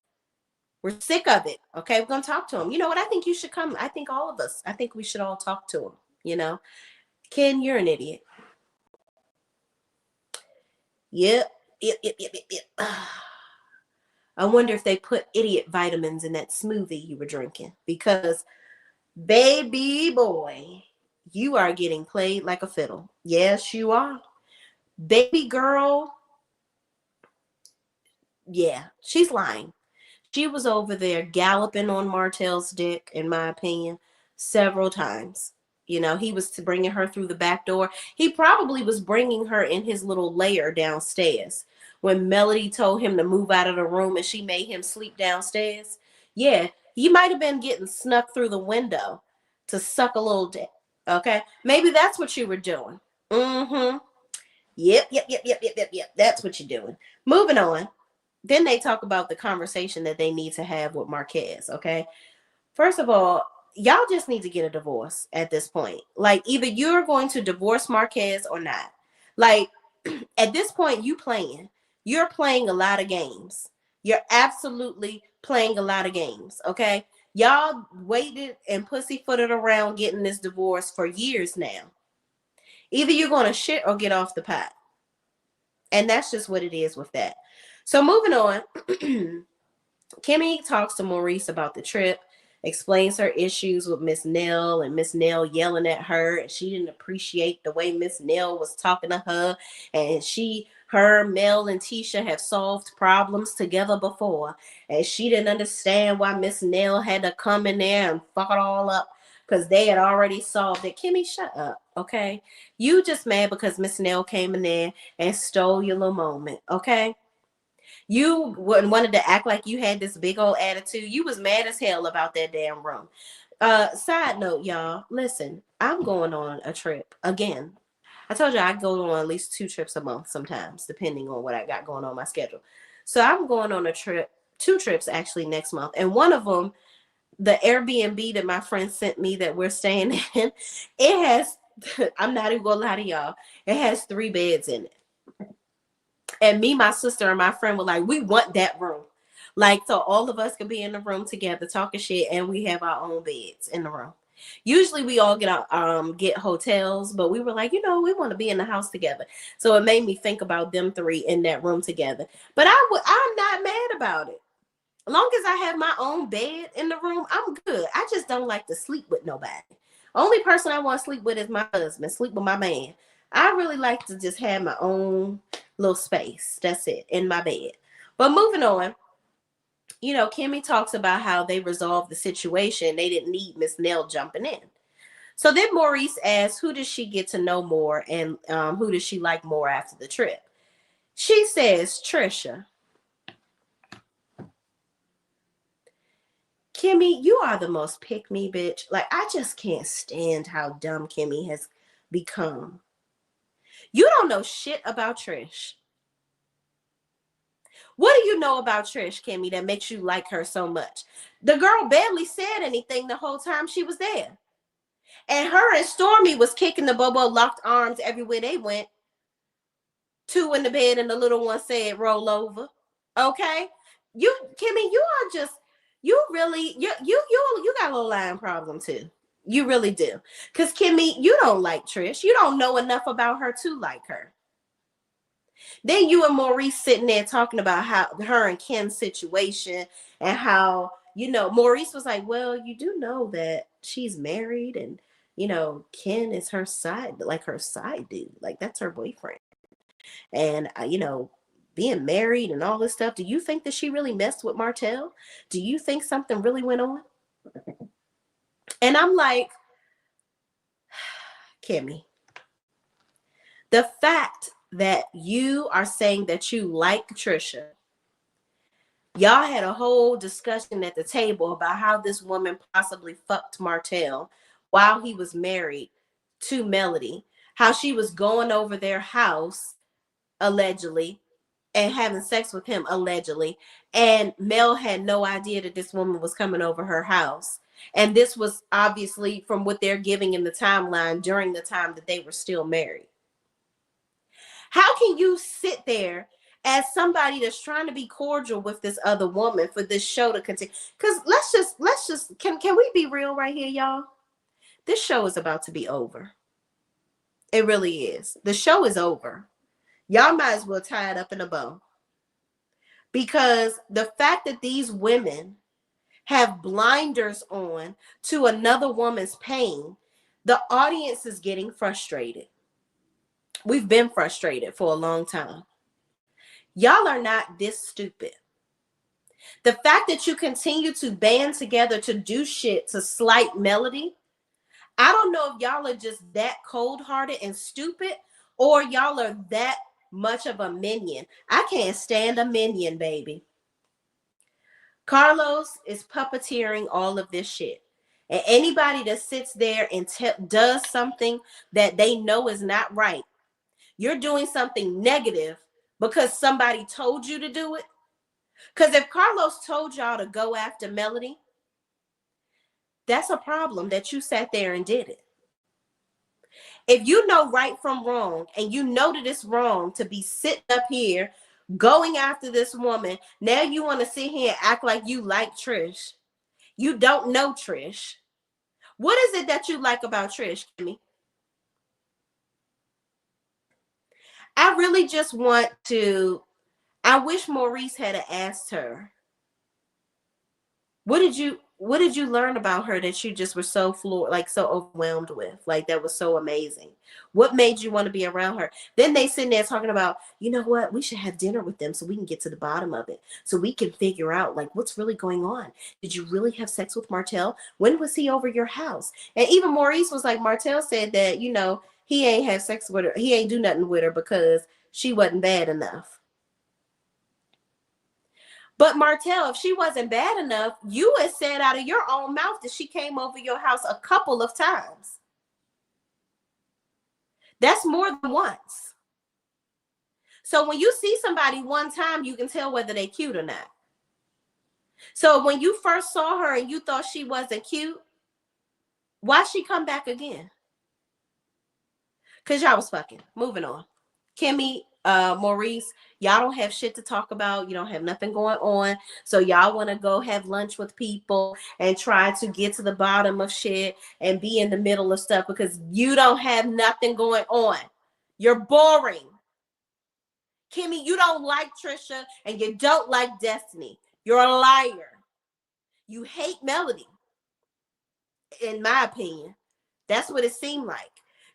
we're sick of it. Okay, we're gonna talk to him. You know what? I think you should come. I think all of us. I think we should all talk to him. Ken, you're an idiot. Yep. I wonder if they put idiot vitamins in that smoothie you were drinking because, baby boy, you are getting played like a fiddle. Yes, you are. Baby girl, yeah, she's lying. She was over there galloping on Martell's dick, in my opinion, several times. He was bringing her through the back door. He probably was bringing her in his little lair downstairs. When Melody told him to move out of the room and she made him sleep downstairs. Yeah, he might have been getting snuck through the window to suck a little dick. Okay? Maybe that's what you were doing. Mm-hmm. Yep. That's what you're doing. Moving on. Then they talk about the conversation that they need to have with Marquez, okay? First of all, y'all just need to get a divorce at this point. Like, either you're going to divorce Marquez or not. Like, at this point, You're playing a lot of games. You're absolutely playing a lot of games, okay? Y'all waited and pussyfooted around getting this divorce for years now. Either you're going to shit or get off the pot. And that's just what it is with that. So moving on, Kimmy talks to Maurice about the trip, explains her issues with Miss Nell and Miss Nell yelling at her, and she didn't appreciate the way Miss Nell was talking to her. And Mel, and Tisha have solved problems together before, and she didn't understand why Miss Nell had to come in there and fuck it all up because they had already solved it. Kimmy, shut up, okay? You just mad because Miss Nell came in there and stole your little moment, okay? You wanted to act like you had this big old attitude. You was mad as hell about that damn room. Side note, y'all, listen, I'm going on a trip again. I told you I go on at least 2 trips a month sometimes, depending on what I got going on my schedule. So I'm going on a trip, 2 trips actually next month. And one of them, the Airbnb that my friend sent me that we're staying in, it has, I'm not even gonna lie to y'all, it has 3 beds in it. And me, my sister, and my friend were like, we want that room. Like, so all of us can be in the room together talking shit, and we have our own beds in the room. Usually we all get hotels, but we were like, we want to be in the house together. So it made me think about them 3 in that room together. But I'm not mad about it. As long as I have my own bed in the room, I'm good. I just don't like to sleep with nobody. Only person I want to sleep with is my husband. Sleep with my man. I really like to just have my own little space. That's it, in my bed. But moving on, Kimmy talks about how they resolved the situation. They didn't need Miss Nell jumping in. So then Maurice asks, who does she get to know more and who does she like more after the trip? She says, Trisha. Kimmy, you are the most pick-me bitch. Like, I just can't stand how dumb Kimmy has become. You don't know shit about Trish. What do you know about Trish, Kimmy, that makes you like her so much? The girl barely said anything the whole time she was there. And her and Stormmy was kicking the Bobo, locked arms everywhere they went. Two in the bed and the little one said, roll over. Okay? You, Kimmy, you are just, you really, you got a little line problem too. You really do. Because Kimmy, you don't like Trish. You don't know enough about her to like her. Then you and Maurice sitting there talking about how her and Ken's situation and how, Maurice was like, well, you do know that she's married and, Ken is her side dude. Like, that's her boyfriend. And, being married and all this stuff. Do you think that she really messed with Martell? Do you think something really went on? And I'm like, Kimmy, the fact that you are saying that you like Trisha, y'all had a whole discussion at the table about how this woman possibly fucked Martell while he was married to Melody, how she was going over their house, allegedly, and having sex with him, allegedly. And Mel had no idea that this woman was coming over her house. And this was obviously from what they're giving in the timeline during the time that they were still married. How can you sit there as somebody that's trying to be cordial with this other woman for this show to continue? Because let's just can we be real right here, y'all? This show is about to be over. It really is. The show is over. Y'all might as well tie it up in a bow. Because the fact that these women have blinders on to another woman's pain, the audience is getting frustrated. We've been frustrated for a long time. Y'all are not this stupid. The fact that you continue to band together to do shit to slight Melody, I don't know if y'all are just that cold-hearted and stupid, or y'all are that much of a minion. I can't stand a minion, baby. Carlos is puppeteering all of this shit. And anybody that sits there and does something that they know is not right, you're doing something negative because somebody told you to do it. Because if Carlos told y'all to go after Melody, that's a problem that you sat there and did it. If you know right from wrong and you know that it's wrong to be sitting up here going after this woman, now you want to sit here and act like you like Trish. You don't know Trish. What is it that you like about Trish, Kimmy? I really just want to, I wish Maurice had asked her, what did you learn about her that you just were so floored, like so overwhelmed with? Like that was so amazing. What made you want to be around her? Then they sitting there talking about, you know what, we should have dinner with them so we can get to the bottom of it. So we can figure out like what's really going on. Did you really have sex with Martell? When was he over your house? And even Maurice was like, Martell said that, he ain't have sex with her. He ain't do nothing with her because she wasn't bad enough. But Martell, if she wasn't bad enough, you had said out of your own mouth that she came over your house a couple of times. That's more than once. So when you see somebody one time, you can tell whether they're cute or not. So when you first saw her and you thought she wasn't cute, why she come back again? Because y'all was fucking. Moving on. Kimmy, Maurice, y'all don't have shit to talk about. You don't have nothing going on. So y'all want to go have lunch with people and try to get to the bottom of shit and be in the middle of stuff because you don't have nothing going on. You're boring. Kimmy, you don't like Trisha and you don't like Destiny. You're a liar. You hate Melody, in my opinion. That's what it seemed like.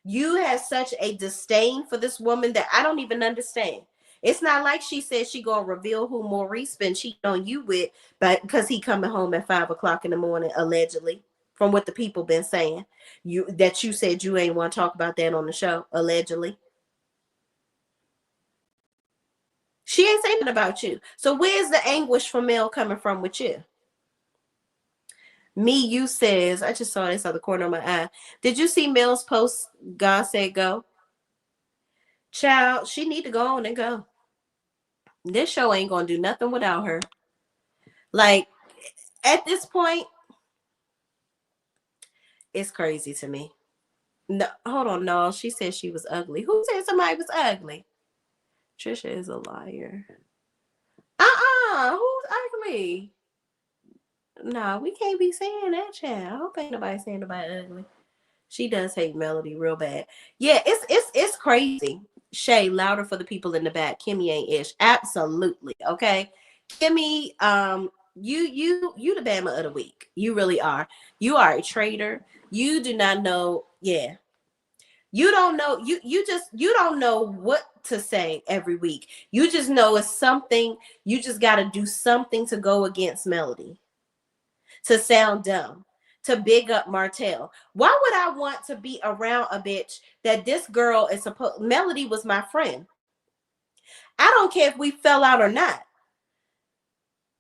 You have such a disdain for this woman that I don't even understand. It's not like she said she gonna reveal who Maurice been cheating on you with, but because he coming home at 5 o'clock in the morning, allegedly, from what the people been saying. You said you ain't want to talk about that on the show, allegedly. She ain't saying about you. So where's the anguish for Mel coming from with you? Me, you says, I just saw this out the corner of my eye. Did you see Mel's post? God said go. Child, she need to go on and go. This show ain't gonna do nothing without her. Like, at this point, it's crazy to me. No, hold on, no. She said she was ugly. Who said somebody was ugly? Trisha is a liar. Who's ugly? Nah, we can't be saying that, child. I hope ain't nobody saying nobody ugly. She does hate Melody real bad. Yeah, it's crazy. Shay, louder for the people in the back. Kimmy ain't ish. Absolutely. Okay. Kimmy, you the Bama of the week. You really are. You are a traitor. You do not know. Yeah. You don't know. You don't know what to say every week. You just know it's something. You just gotta do something to go against Melody, to sound dumb, to big up Martell. Why would I want to be around a bitch that this girl is supposed? Melody was my friend. I don't care if we fell out or not.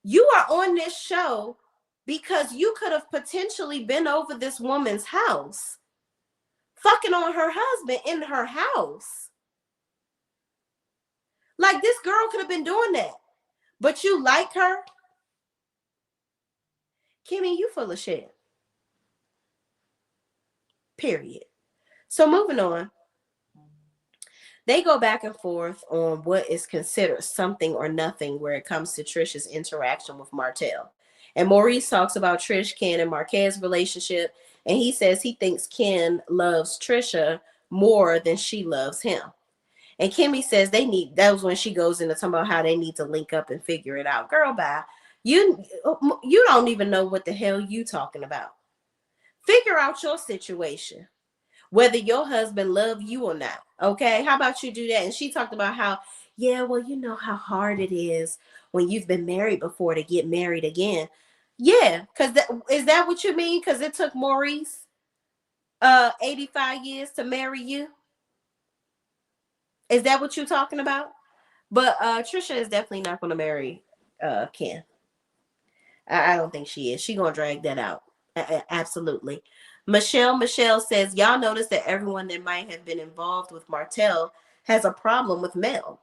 You are on this show because you could have potentially been over this woman's house, fucking on her husband in her house. Like, this girl could have been doing that, but you like her? Kimmy, you full of shit. Period. So moving on. They go back and forth on what is considered something or nothing where it comes to Trisha's interaction with Martell. And Maurice talks about Trish, Ken, and Marquez relationship, and he says he thinks Ken loves Trisha more than she loves him. And Kimmy says that was when she goes into talking about how they need to link up and figure it out. Girl, bye. You don't even know what the hell you talking about. Figure out your situation, whether your husband love you or not. Okay, how about you do that? And she talked about how, yeah, well, you know how hard it is when you've been married before to get married again. Yeah, because is that what you mean? Because it took Maurice 85 years to marry you. Is that what you're talking about? But Trisha is definitely not going to marry Ken. I don't think she is. She gonna drag that out. Absolutely. Michelle says, y'all notice that everyone that might have been involved with Martell has a problem with Mel.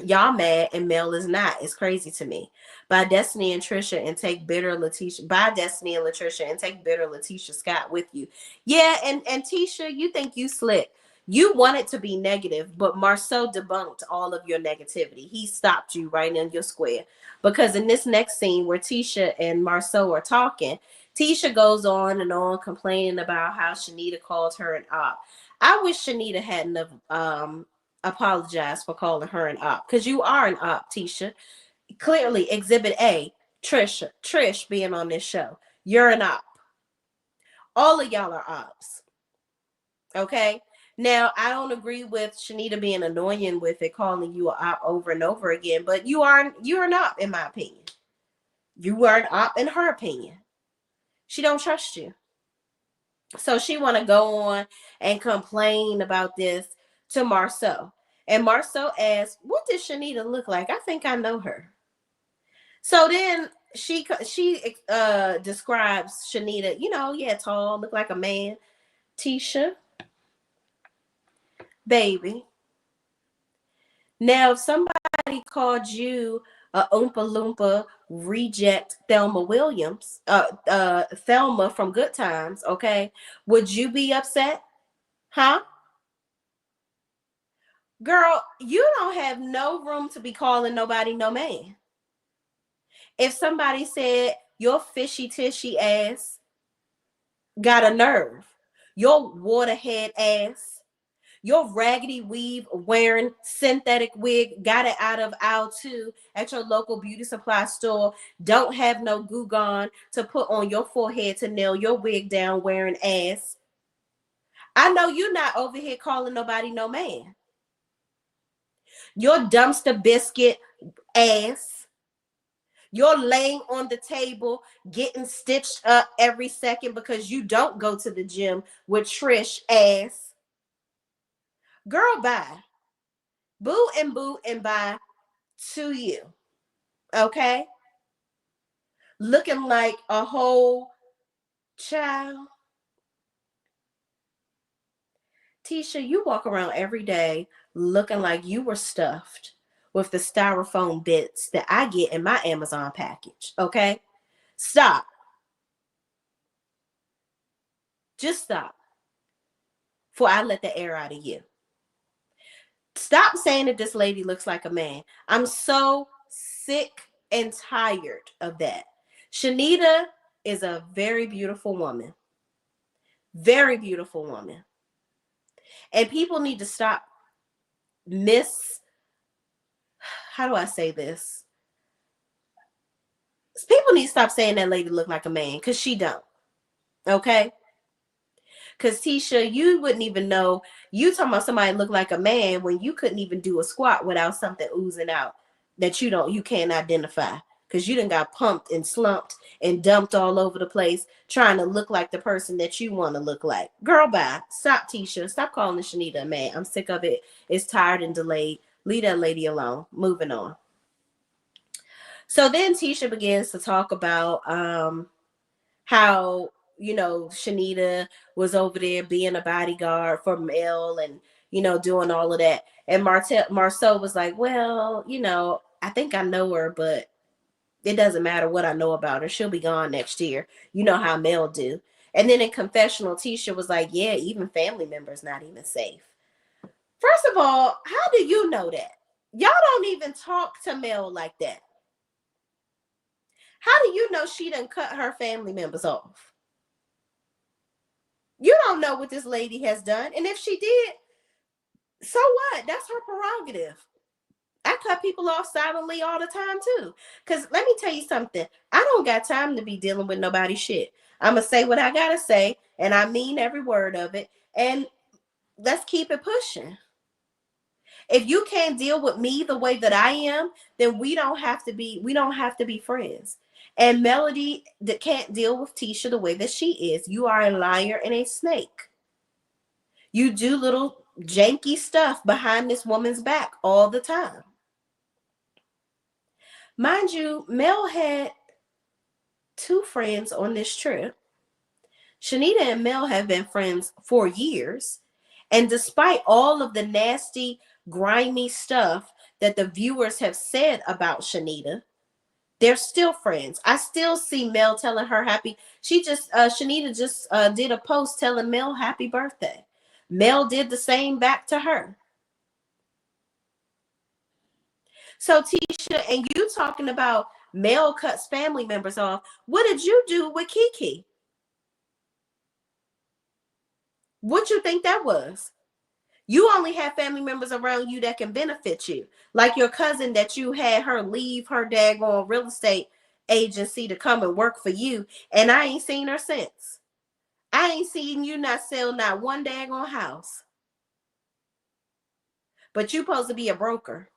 Y'all mad and Mel is not. It's crazy to me. Buy Destiny and Trisha and take bitter Letitia. Buy Destiny and Latricia and take bitter Letitia Scott with you. Yeah, and Tisha, you think you slick. You wanted to be negative, but Marceau debunked all of your negativity. He stopped you right in your square. Because in this next scene where Tisha and Marceau are talking, Tisha goes on and on complaining about how Shanita called her an op. I wish Shanita hadn't apologize for calling her an op, because you are an op, Tisha. Clearly, Exhibit A, Trish being on this show, you're an op. All of y'all are ops. Okay. Now, I don't agree with Shanita being annoying with it, calling you an op over and over again, but you're an op in my opinion. You are an op in her opinion. She don't trust you. So she want to go on and complain about this to Marceau. And Marceau asks, what does Shanita look like? I think I know her. So then she describes Shanita, yeah, tall, look like a man. Tisha, baby. Now, if somebody called you a Oompa Loompa reject Thelma Williams, Thelma from Good Times, okay, would you be upset? Huh? Girl, you don't have no room to be calling nobody no man. If somebody said your fishy tishy ass got a nerve, your waterhead ass, your raggedy weave wearing synthetic wig, got it out of aisle 2 at your local beauty supply store, don't have no goo gone to put on your forehead to nail your wig down wearing ass. I know you're not over here calling nobody no man. Your dumpster biscuit ass. You're laying on the table, getting stitched up every second because you don't go to the gym with Trish ass. Girl, bye. Boo and bye to you. Okay? Looking like a whole child. Tisha, you walk around every day looking like you were stuffed with the styrofoam bits that I get in my Amazon package. Okay? Stop. Just stop. Before I let the air out of you. Stop saying that this lady looks like a man. I'm so sick and tired of that. Shanita is a very beautiful woman. Very beautiful woman. And people need to stop how do I say this? People need to stop saying that lady look like a man, because she don't. Okay? Because Tisha, you wouldn't even know. You talking about somebody look like a man when you couldn't even do a squat without something oozing out that you can't identify. Because you done got pumped and slumped and dumped all over the place trying to look like the person that you want to look like. Girl, bye. Stop, Tisha. Stop calling Shanita a man. I'm sick of it. It's tired and delayed. Leave that lady alone. Moving on. So then Tisha begins to talk about how, Shanita was over there being a bodyguard for Mel and, doing all of that. And Marceau was like, well, I think I know her, but it doesn't matter what I know about her. She'll be gone next year. You know how Mel do. And then in confessional, Tisha was like, yeah, even family members not even safe. First of all, how do you know that? Y'all don't even talk to Mel like that. How do you know she done cut her family members off? You don't know what this lady has done. And if she did, so what? That's her prerogative. I cut people off silently all the time too. Because let me tell you something. I don't got time to be dealing with nobody's shit. I'm going to say what I got to say. And I mean every word of it. And let's keep it pushing. If you can't deal with me the way that I am, then we don't have to be friends. And Melody that can't deal with Tisha the way that she is. You are a liar and a snake. You do little janky stuff behind this woman's back all the time. Mind you, Mel had 2 friends on this trip. Shanita and Mel have been friends for years. And despite all of the nasty, grimy stuff that the viewers have said about Shanita, they're still friends. I still see Mel telling her Shanita just did a post telling Mel happy birthday. Mel did the same back to her. So Tisha, and you talking about Mel cuts family members off. What did you do with Kiki? What you think that was? You only have family members around you that can benefit you. Like your cousin that you had her leave her daggone real estate agency to come and work for you. And I ain't seen her since. I ain't seen you not sell not one daggone house. But you supposed to be a broker.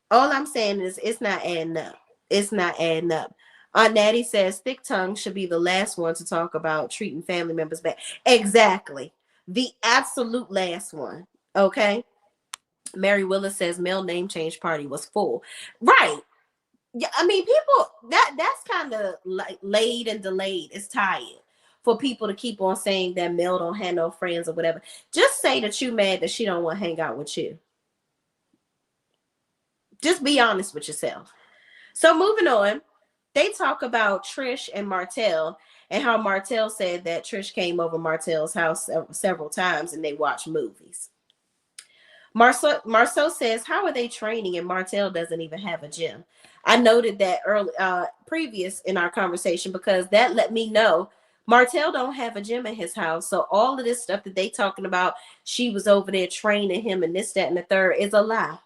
All I'm saying is it's not adding up. It's not adding up. Aunt Natty says thick tongue should be the last one to talk about treating family members bad. Exactly. The absolute last one. Okay. Mary Willis says Mel name change party was full. Right. Yeah, I mean, people that's kind of like laid and delayed. It's tired for people to keep on saying that Mel don't have no friends or whatever. Just say that you mad that she don't want to hang out with you. Just be honest with yourself. So moving on, they talk about Trish and Martell and how Martell said that Trish came over Martell's house several times and they watched movies. Marceau says, how are they training and Martell doesn't even have a gym? I noted that previous in our conversation because that let me know Martell don't have a gym in his house. So all of this stuff that they talking about, she was over there training him and this, that, and the third is a lie.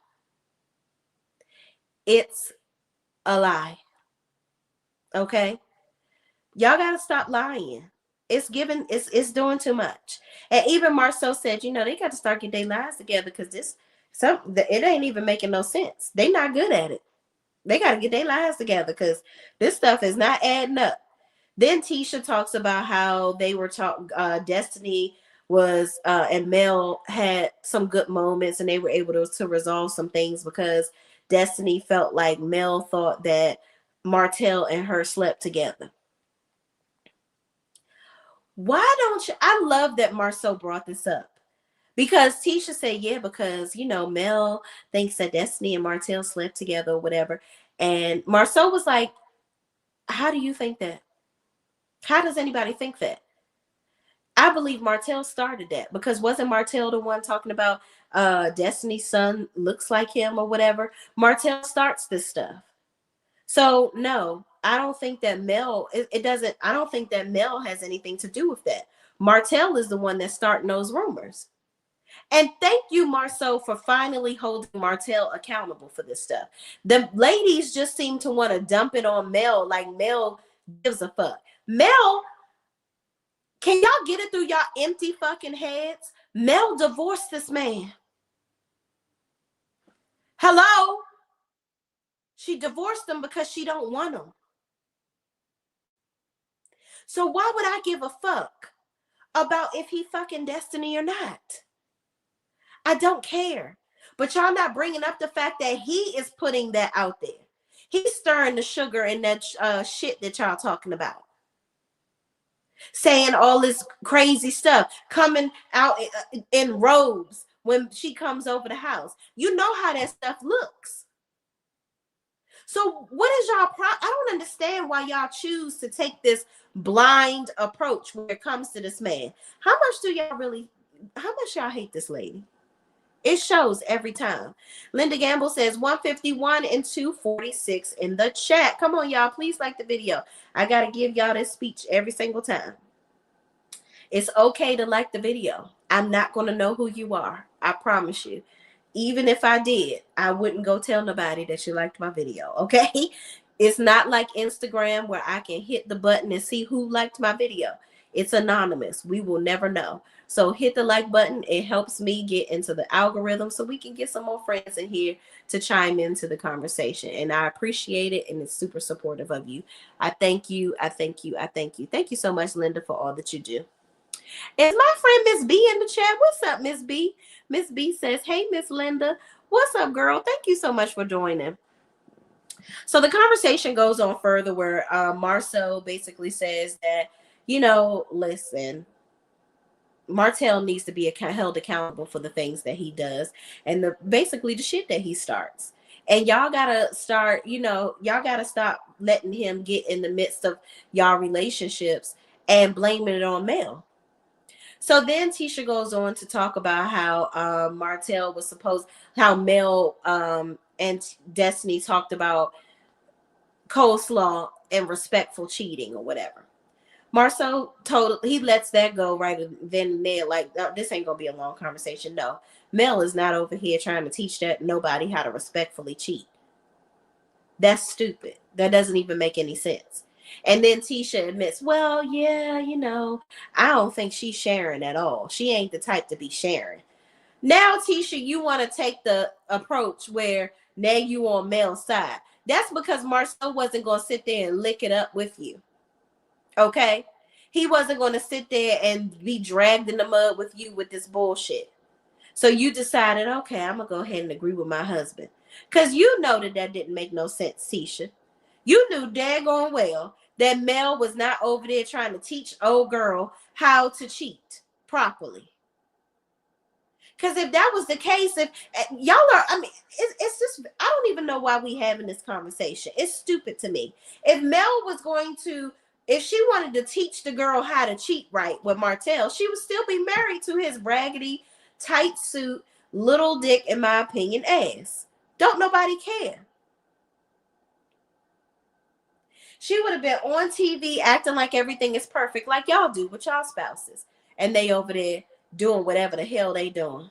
It's a lie. Okay? Y'all got to stop lying. It's doing too much. And even Marceau said, they got to start getting their lives together because it ain't even making no sense. They not good at it. They got to get their lives together because this stuff is not adding up. Then Tisha talks about how they were Destiny was and Mel had some good moments and they were able to resolve some things because Destiny felt like Mel thought that Martell and her slept together. Why don't you? I love that Marceau brought this up Because Tisha said, yeah, because, Mel thinks that Destiny and Martell slept together or whatever. And Marceau was like, how do you think that? How does anybody think that? I believe Martell started that, because wasn't Martell the one talking about Destiny's son looks like him or whatever? Martell starts this stuff. So no, I don't think that Mel, it doesn't, I don't think that Mel has anything to do with that. Martell is the one that's starting those rumors. And thank you, Marceau, for finally holding Martell accountable for this stuff. The ladies just seem to want to dump it on Mel, like Mel gives a fuck. Mel, can y'all get it through y'all empty fucking heads? Mel divorced this man. Hello? She divorced him because she don't want him. So why would I give a fuck about if he fucking Destiny or not? I don't care. But y'all not bringing up the fact that he is putting that out there. He's stirring the sugar in that shit that y'all talking about. Saying all this crazy stuff, coming out in robes when she comes over the house. You know how that stuff looks. So what is y'all I don't understand why y'all choose to take this blind approach when it comes to this man. How much y'all hate this lady? It shows every time. Linda Gamble says 151 and 246 in the chat. Come on, y'all. Please like the video. I got to give y'all this speech every single time. It's okay to like the video. I'm not going to know who you are. I promise you. Even if I did, I wouldn't go tell nobody that you liked my video. Okay? It's not like Instagram where I can hit the button and see who liked my video. It's anonymous. We will never know. So hit the like button. It helps me get into the algorithm so we can get some more friends in here to chime into the conversation. And I appreciate it, and it's super supportive of you. I thank you. I thank you. I thank you. Thank you so much, Linda, for all that you do. Is my friend Miss B in the chat? What's up, Miss B? Miss B says, hey, Miss Linda. What's up, girl? Thank you so much for joining. So the conversation goes on further where Marceau basically says that, listen, Martell needs to be held accountable for the things that he does and basically the shit that he starts. And y'all gotta start, y'all gotta stop letting him get in the midst of y'all relationships and blaming it on Mel. So then Tisha goes on to talk about how Martell was how Mel and Destiny talked about coleslaw and respectful cheating or whatever. Marceau he lets that go right then and there. Like, this ain't gonna be a long conversation. No, Mel is not over here trying to teach nobody how to respectfully cheat. That's stupid. That doesn't even make any sense. And then Tisha admits, well, yeah, I don't think she's sharing at all. She ain't the type to be sharing. Now, Tisha, you want to take the approach where now you on Mel's side. That's because Marceau wasn't going to sit there and lick it up with you. Okay? He wasn't going to sit there and be dragged in the mud with you with this bullshit. So you decided, okay, I'm going to go ahead and agree with my husband. Because you know that didn't make no sense, Tisha. You knew daggone well that Mel was not over there trying to teach old girl how to cheat properly. Because if that was the case, if y'all are, it's just, I don't even know why we having this conversation. It's stupid to me. If Mel was if she wanted to teach the girl how to cheat right with Martell, she would still be married to his raggedy, tight suit, little dick, in my opinion, ass. Don't nobody care. She would have been on TV acting like everything is perfect, like y'all do with y'all spouses. And they over there doing whatever the hell they doing.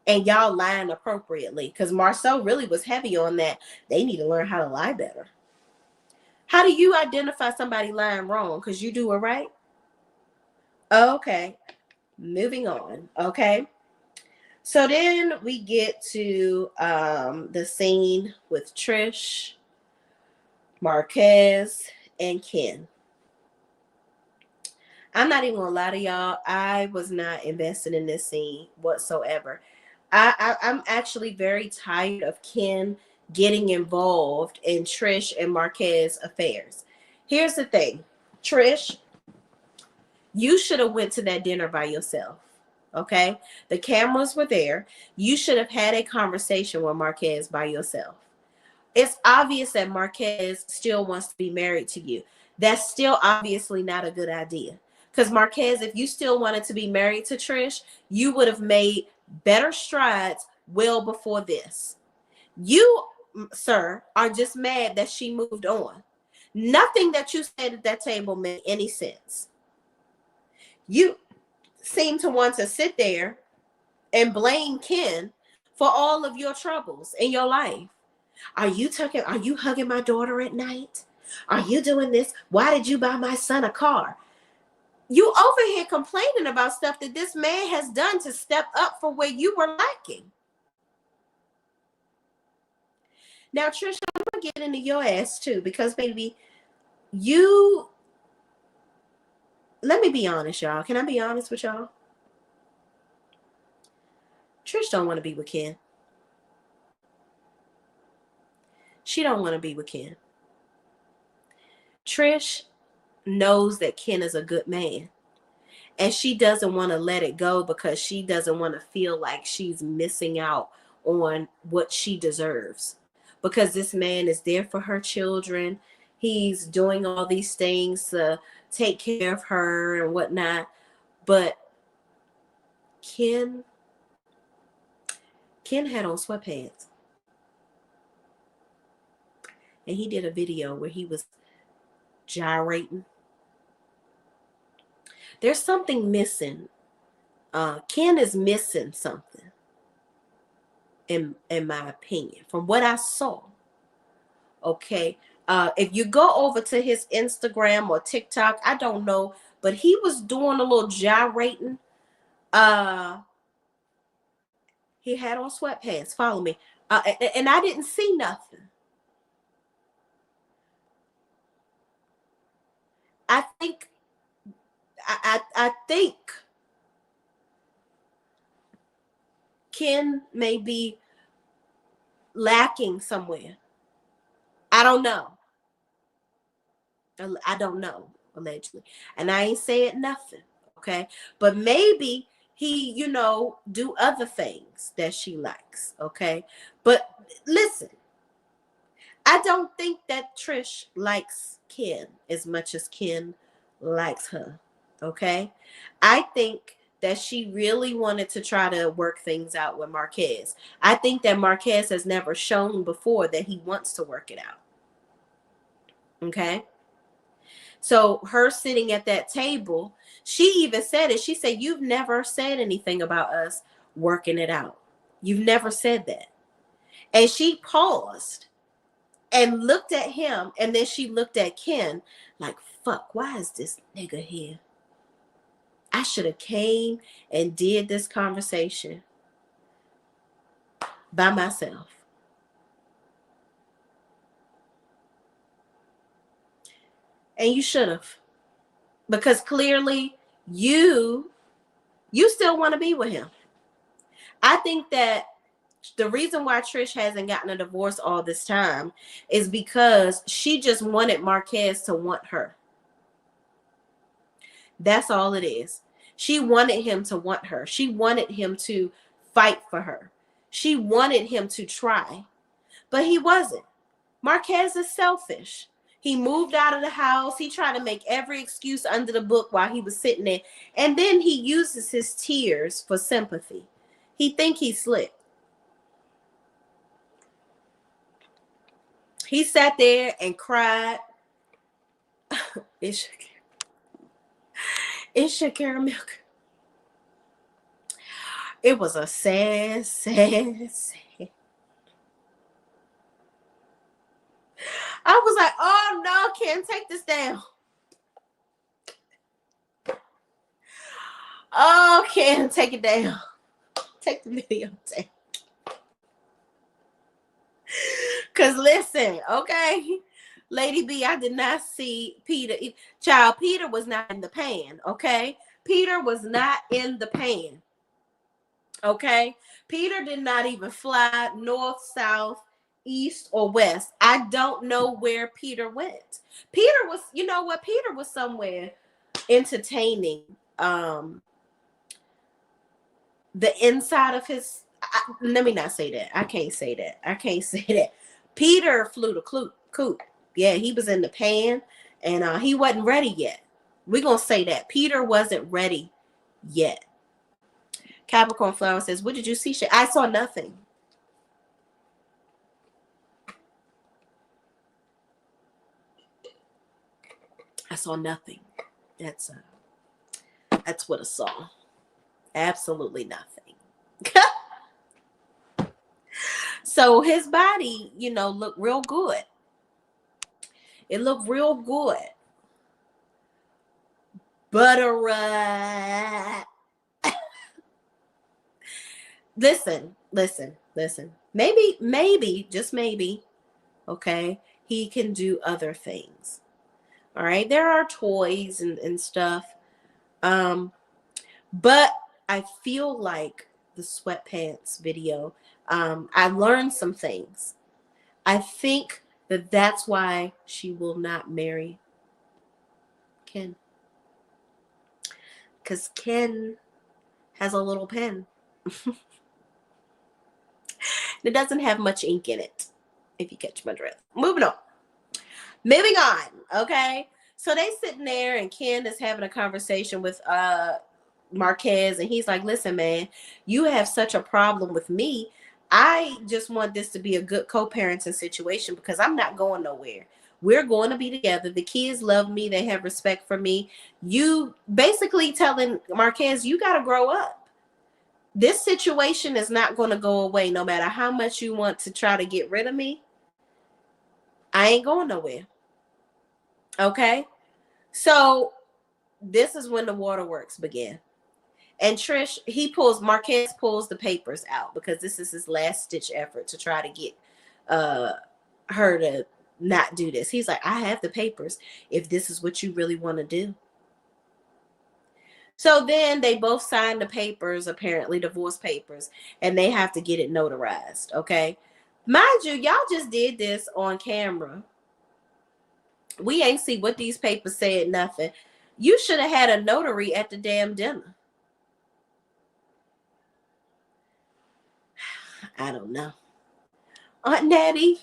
And y'all lying appropriately. Because Marceau really was heavy on that. They need to learn how to lie better. How do you identify somebody lying wrong? Because you do it right? Okay. Moving on. Okay. So then we get to the scene with Trish, Marquez, and Ken. I'm not even gonna lie to y'all. I was not invested in this scene whatsoever. I'm actually very tired of Ken getting involved in Trish and Marquez affairs. Here's the thing, Trish, you should have went to that dinner by yourself. Okay. The cameras were there. You should have had a conversation with Marquez by yourself. It's obvious that Marquez still wants to be married to you. That's still obviously not a good idea. Because Marquez, if you still wanted to be married to Trish, you would have made better strides well before this. You, sir, are just mad that she moved on. Nothing that you said at that table made any sense. You seem to want to sit there and blame Ken for all of your troubles in your life. Are you hugging my daughter at night? Are you doing this? Why did you buy my son a car? You over here complaining about stuff that this man has done to step up for where you were lacking. Now, Trisha, I'm gonna get into your ass too, because baby, let me be honest, y'all. Can I be honest with y'all? Trish don't want to be with Ken. She don't want to be with Ken. Trish knows that Ken is a good man. And she doesn't want to let it go because she doesn't want to feel like she's missing out on what she deserves. Because this man is there for her children. He's doing all these things to take care of her and whatnot. But Ken had on sweatpants. And he did a video where he was gyrating. There's something missing. Ken is missing something, in my opinion, from what I saw. Okay. If you go over to his Instagram or TikTok, I don't know, but he was doing a little gyrating. He had on sweatpants. Follow me. And I didn't see nothing. I think Ken may be lacking somewhere. I don't know. Allegedly. And I ain't saying nothing. Okay. But maybe he, do other things that she likes. Okay. But listen, I don't think that Trish likes Ken as much as Ken likes her. Okay. I think that she really wanted to try to work things out with Marquez. I think that Marquez has never shown before that he wants to work it out. Okay. So her sitting at that table, she even said it. She said, "You've never said anything about us working it out. You've never said that." And she paused and looked at him, and then she looked at Ken like, "Fuck, why is this nigga here? I should have came and did this conversation by myself." And you should have. Because clearly you still want to be with him. I think that the reason why Trish hasn't gotten a divorce all this time is because she just wanted Marquez to want her. That's all it is. She wanted him to want her. She wanted him to fight for her. She wanted him to try, but he wasn't. Marquez is selfish. He moved out of the house. He tried to make every excuse under the book while he was sitting there. And then he uses his tears for sympathy. He think he's slick. He sat there and cried. It's Shakira milk. It was a sad. I was like, "Oh no, Ken, take this down. Oh, Ken, take it down. Take the video down." Because listen, okay, Lady B, I did not see Peter. Child, Peter was not in the pan, okay? Peter was not in the pan, okay? Peter did not even fly north, south, east, or west. I don't know where Peter went. Peter was, you know what? Peter was somewhere entertaining the inside of his, let me not say that. I can't say that. I can't say that. Peter flew the coop. Yeah, he was in the pan, and he wasn't ready yet. We're going to say that. Peter wasn't ready yet. Capricorn Flower says, what did you see, Shay? I saw nothing. I saw nothing. That's what I saw. Absolutely nothing. So his body, looked real good. It looked real good. Butter. Listen. Maybe, just maybe, okay, he can do other things. All right. There are toys and stuff. But I feel like the sweatpants video, I learned some things. I think that's why she will not marry Ken. Because Ken has a little pen. It doesn't have much ink in it, if you catch my drift. Moving on. Okay? So they sitting there, and Ken is having a conversation with Marquez, and he's like, listen, man, you have such a problem with me. I just want this to be a good co-parenting situation because I'm not going nowhere. We're going to be together. The kids love me. They have respect for me. You basically telling Marquez, you got to grow up. This situation is not going to go away no matter how much you want to try to get rid of me. I ain't going nowhere. Okay? So this is when the waterworks begin. And Trish, Marquez pulls the papers out because this is his last stitch effort to try to get her to not do this. He's like, I have the papers if this is what you really want to do. So then they both sign the papers, apparently divorce papers, and they have to get it notarized. Okay. Mind you, y'all just did this on camera. We ain't see what these papers said, nothing. You should have had a notary at the damn dinner. I don't know. Aunt Natty.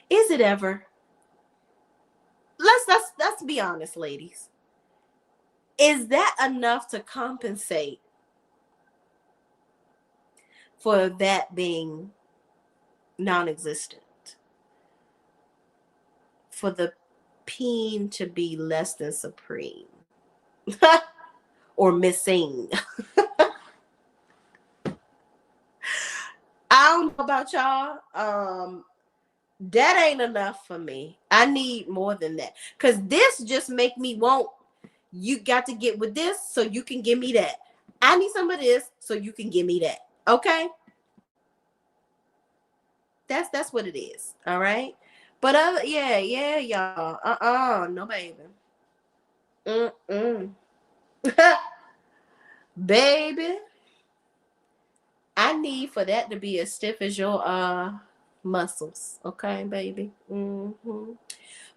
Is it ever? Let's be honest, ladies. Is that enough to compensate for that being non-existent? For the peen to be less than supreme? Or missing? I don't know about y'all. That ain't enough for me. I need more than that. Because this just make me want, you got to get with this so you can give me that. I need some of this so you can give me that. Okay? That's what it is. All right? But yeah, y'all. No baby. Baby, I need for that to be as stiff as your muscles. Okay, baby.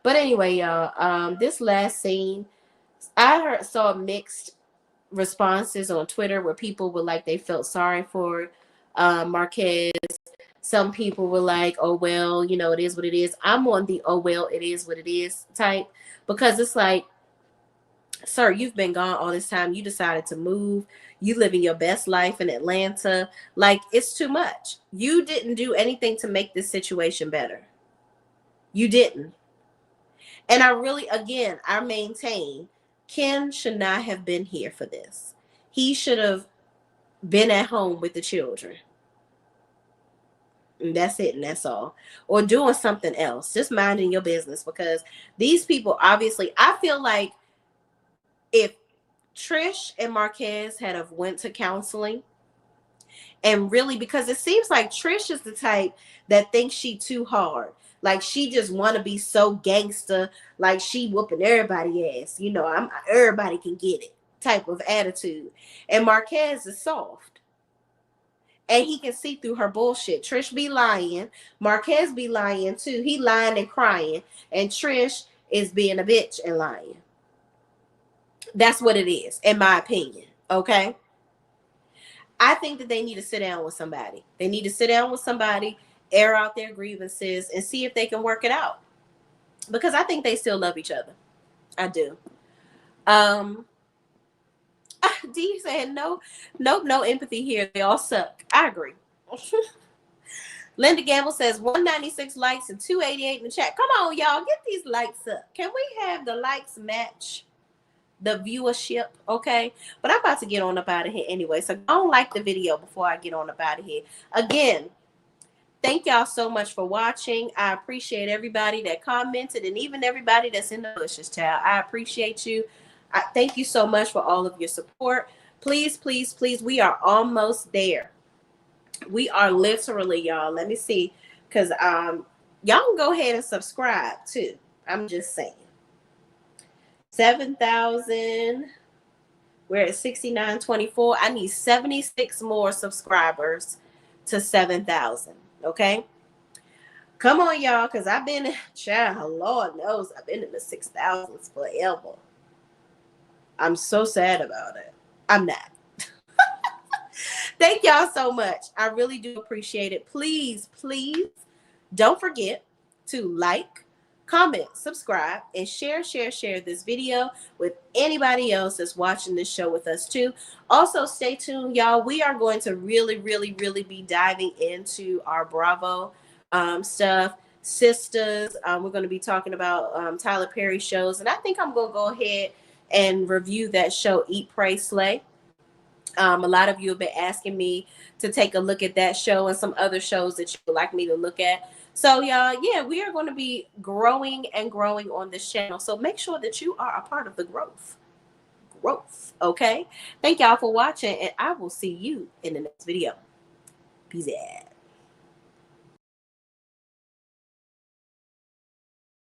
But anyway, y'all, this last scene, I saw mixed responses on Twitter where people were like they felt sorry for Marquez. Some people were like, oh well, it is what it is. I'm on the oh well, it is what it is type, because it's like, sir, you've been gone all this time. You decided to move. You living your best life in Atlanta. Like, it's too much. You didn't do anything to make this situation better. You didn't. And I maintain Ken should not have been here for this. He should have been at home with the children. And that's it, and that's all. Or doing something else. Just minding your business, because these people, obviously, I feel like if Trish and Marquez had have went to counseling, and really, because it seems like Trish is the type that thinks she too hard. Like, she just want to be so gangster, like she whooping everybody ass. Everybody can get it type of attitude. And Marquez is soft. And he can see through her bullshit. Trish be lying. Marquez be lying too. He lying and crying. And Trish is being a bitch and lying. That's what it is, in my opinion. Okay. I think that they need to sit down with somebody. They need to sit down with somebody, air out their grievances, and see if they can work it out. Because I think they still love each other. I do. Um, D said no empathy here. They all suck. I agree. Linda Gamble says 196 likes and 288 in the chat. Come on, y'all, get these likes up. Can we have the likes match the viewership? Okay, but I'm about to get on up out of here anyway. So don't like the video before I get on up out of here. Again, thank y'all so much for watching. I appreciate everybody that commented and even everybody that's in the bushes, child. I appreciate you. I thank you so much for all of your support. Please, please, please, we are almost there. We are literally, y'all. Let me see, because y'all can go ahead and subscribe too. I'm just saying. 7,000. We're at 6924. I need 76 more subscribers to 7,000. Okay. Come on, y'all, because I've been, child, Lord knows, I've been in the 6,000s forever. I'm so sad about it. I'm not. Thank y'all so much. I really do appreciate it. Please, please don't forget to like, comment, subscribe, and share this video with anybody else that's watching this show with us too. Also, stay tuned, y'all. We are going to really be diving into our Bravo stuff. Sisters, we're going to be talking about Tyler Perry shows, and I think I'm going to go ahead and review that show, Eat, Pray, Slay. A lot of you have been asking me to take a look at that show and some other shows that you would like me to look at. So, y'all, yeah, we are going to be growing on this channel. So make sure that you are a part of the growth. Okay? Thank y'all for watching, and I will see you in the next video. Peace out.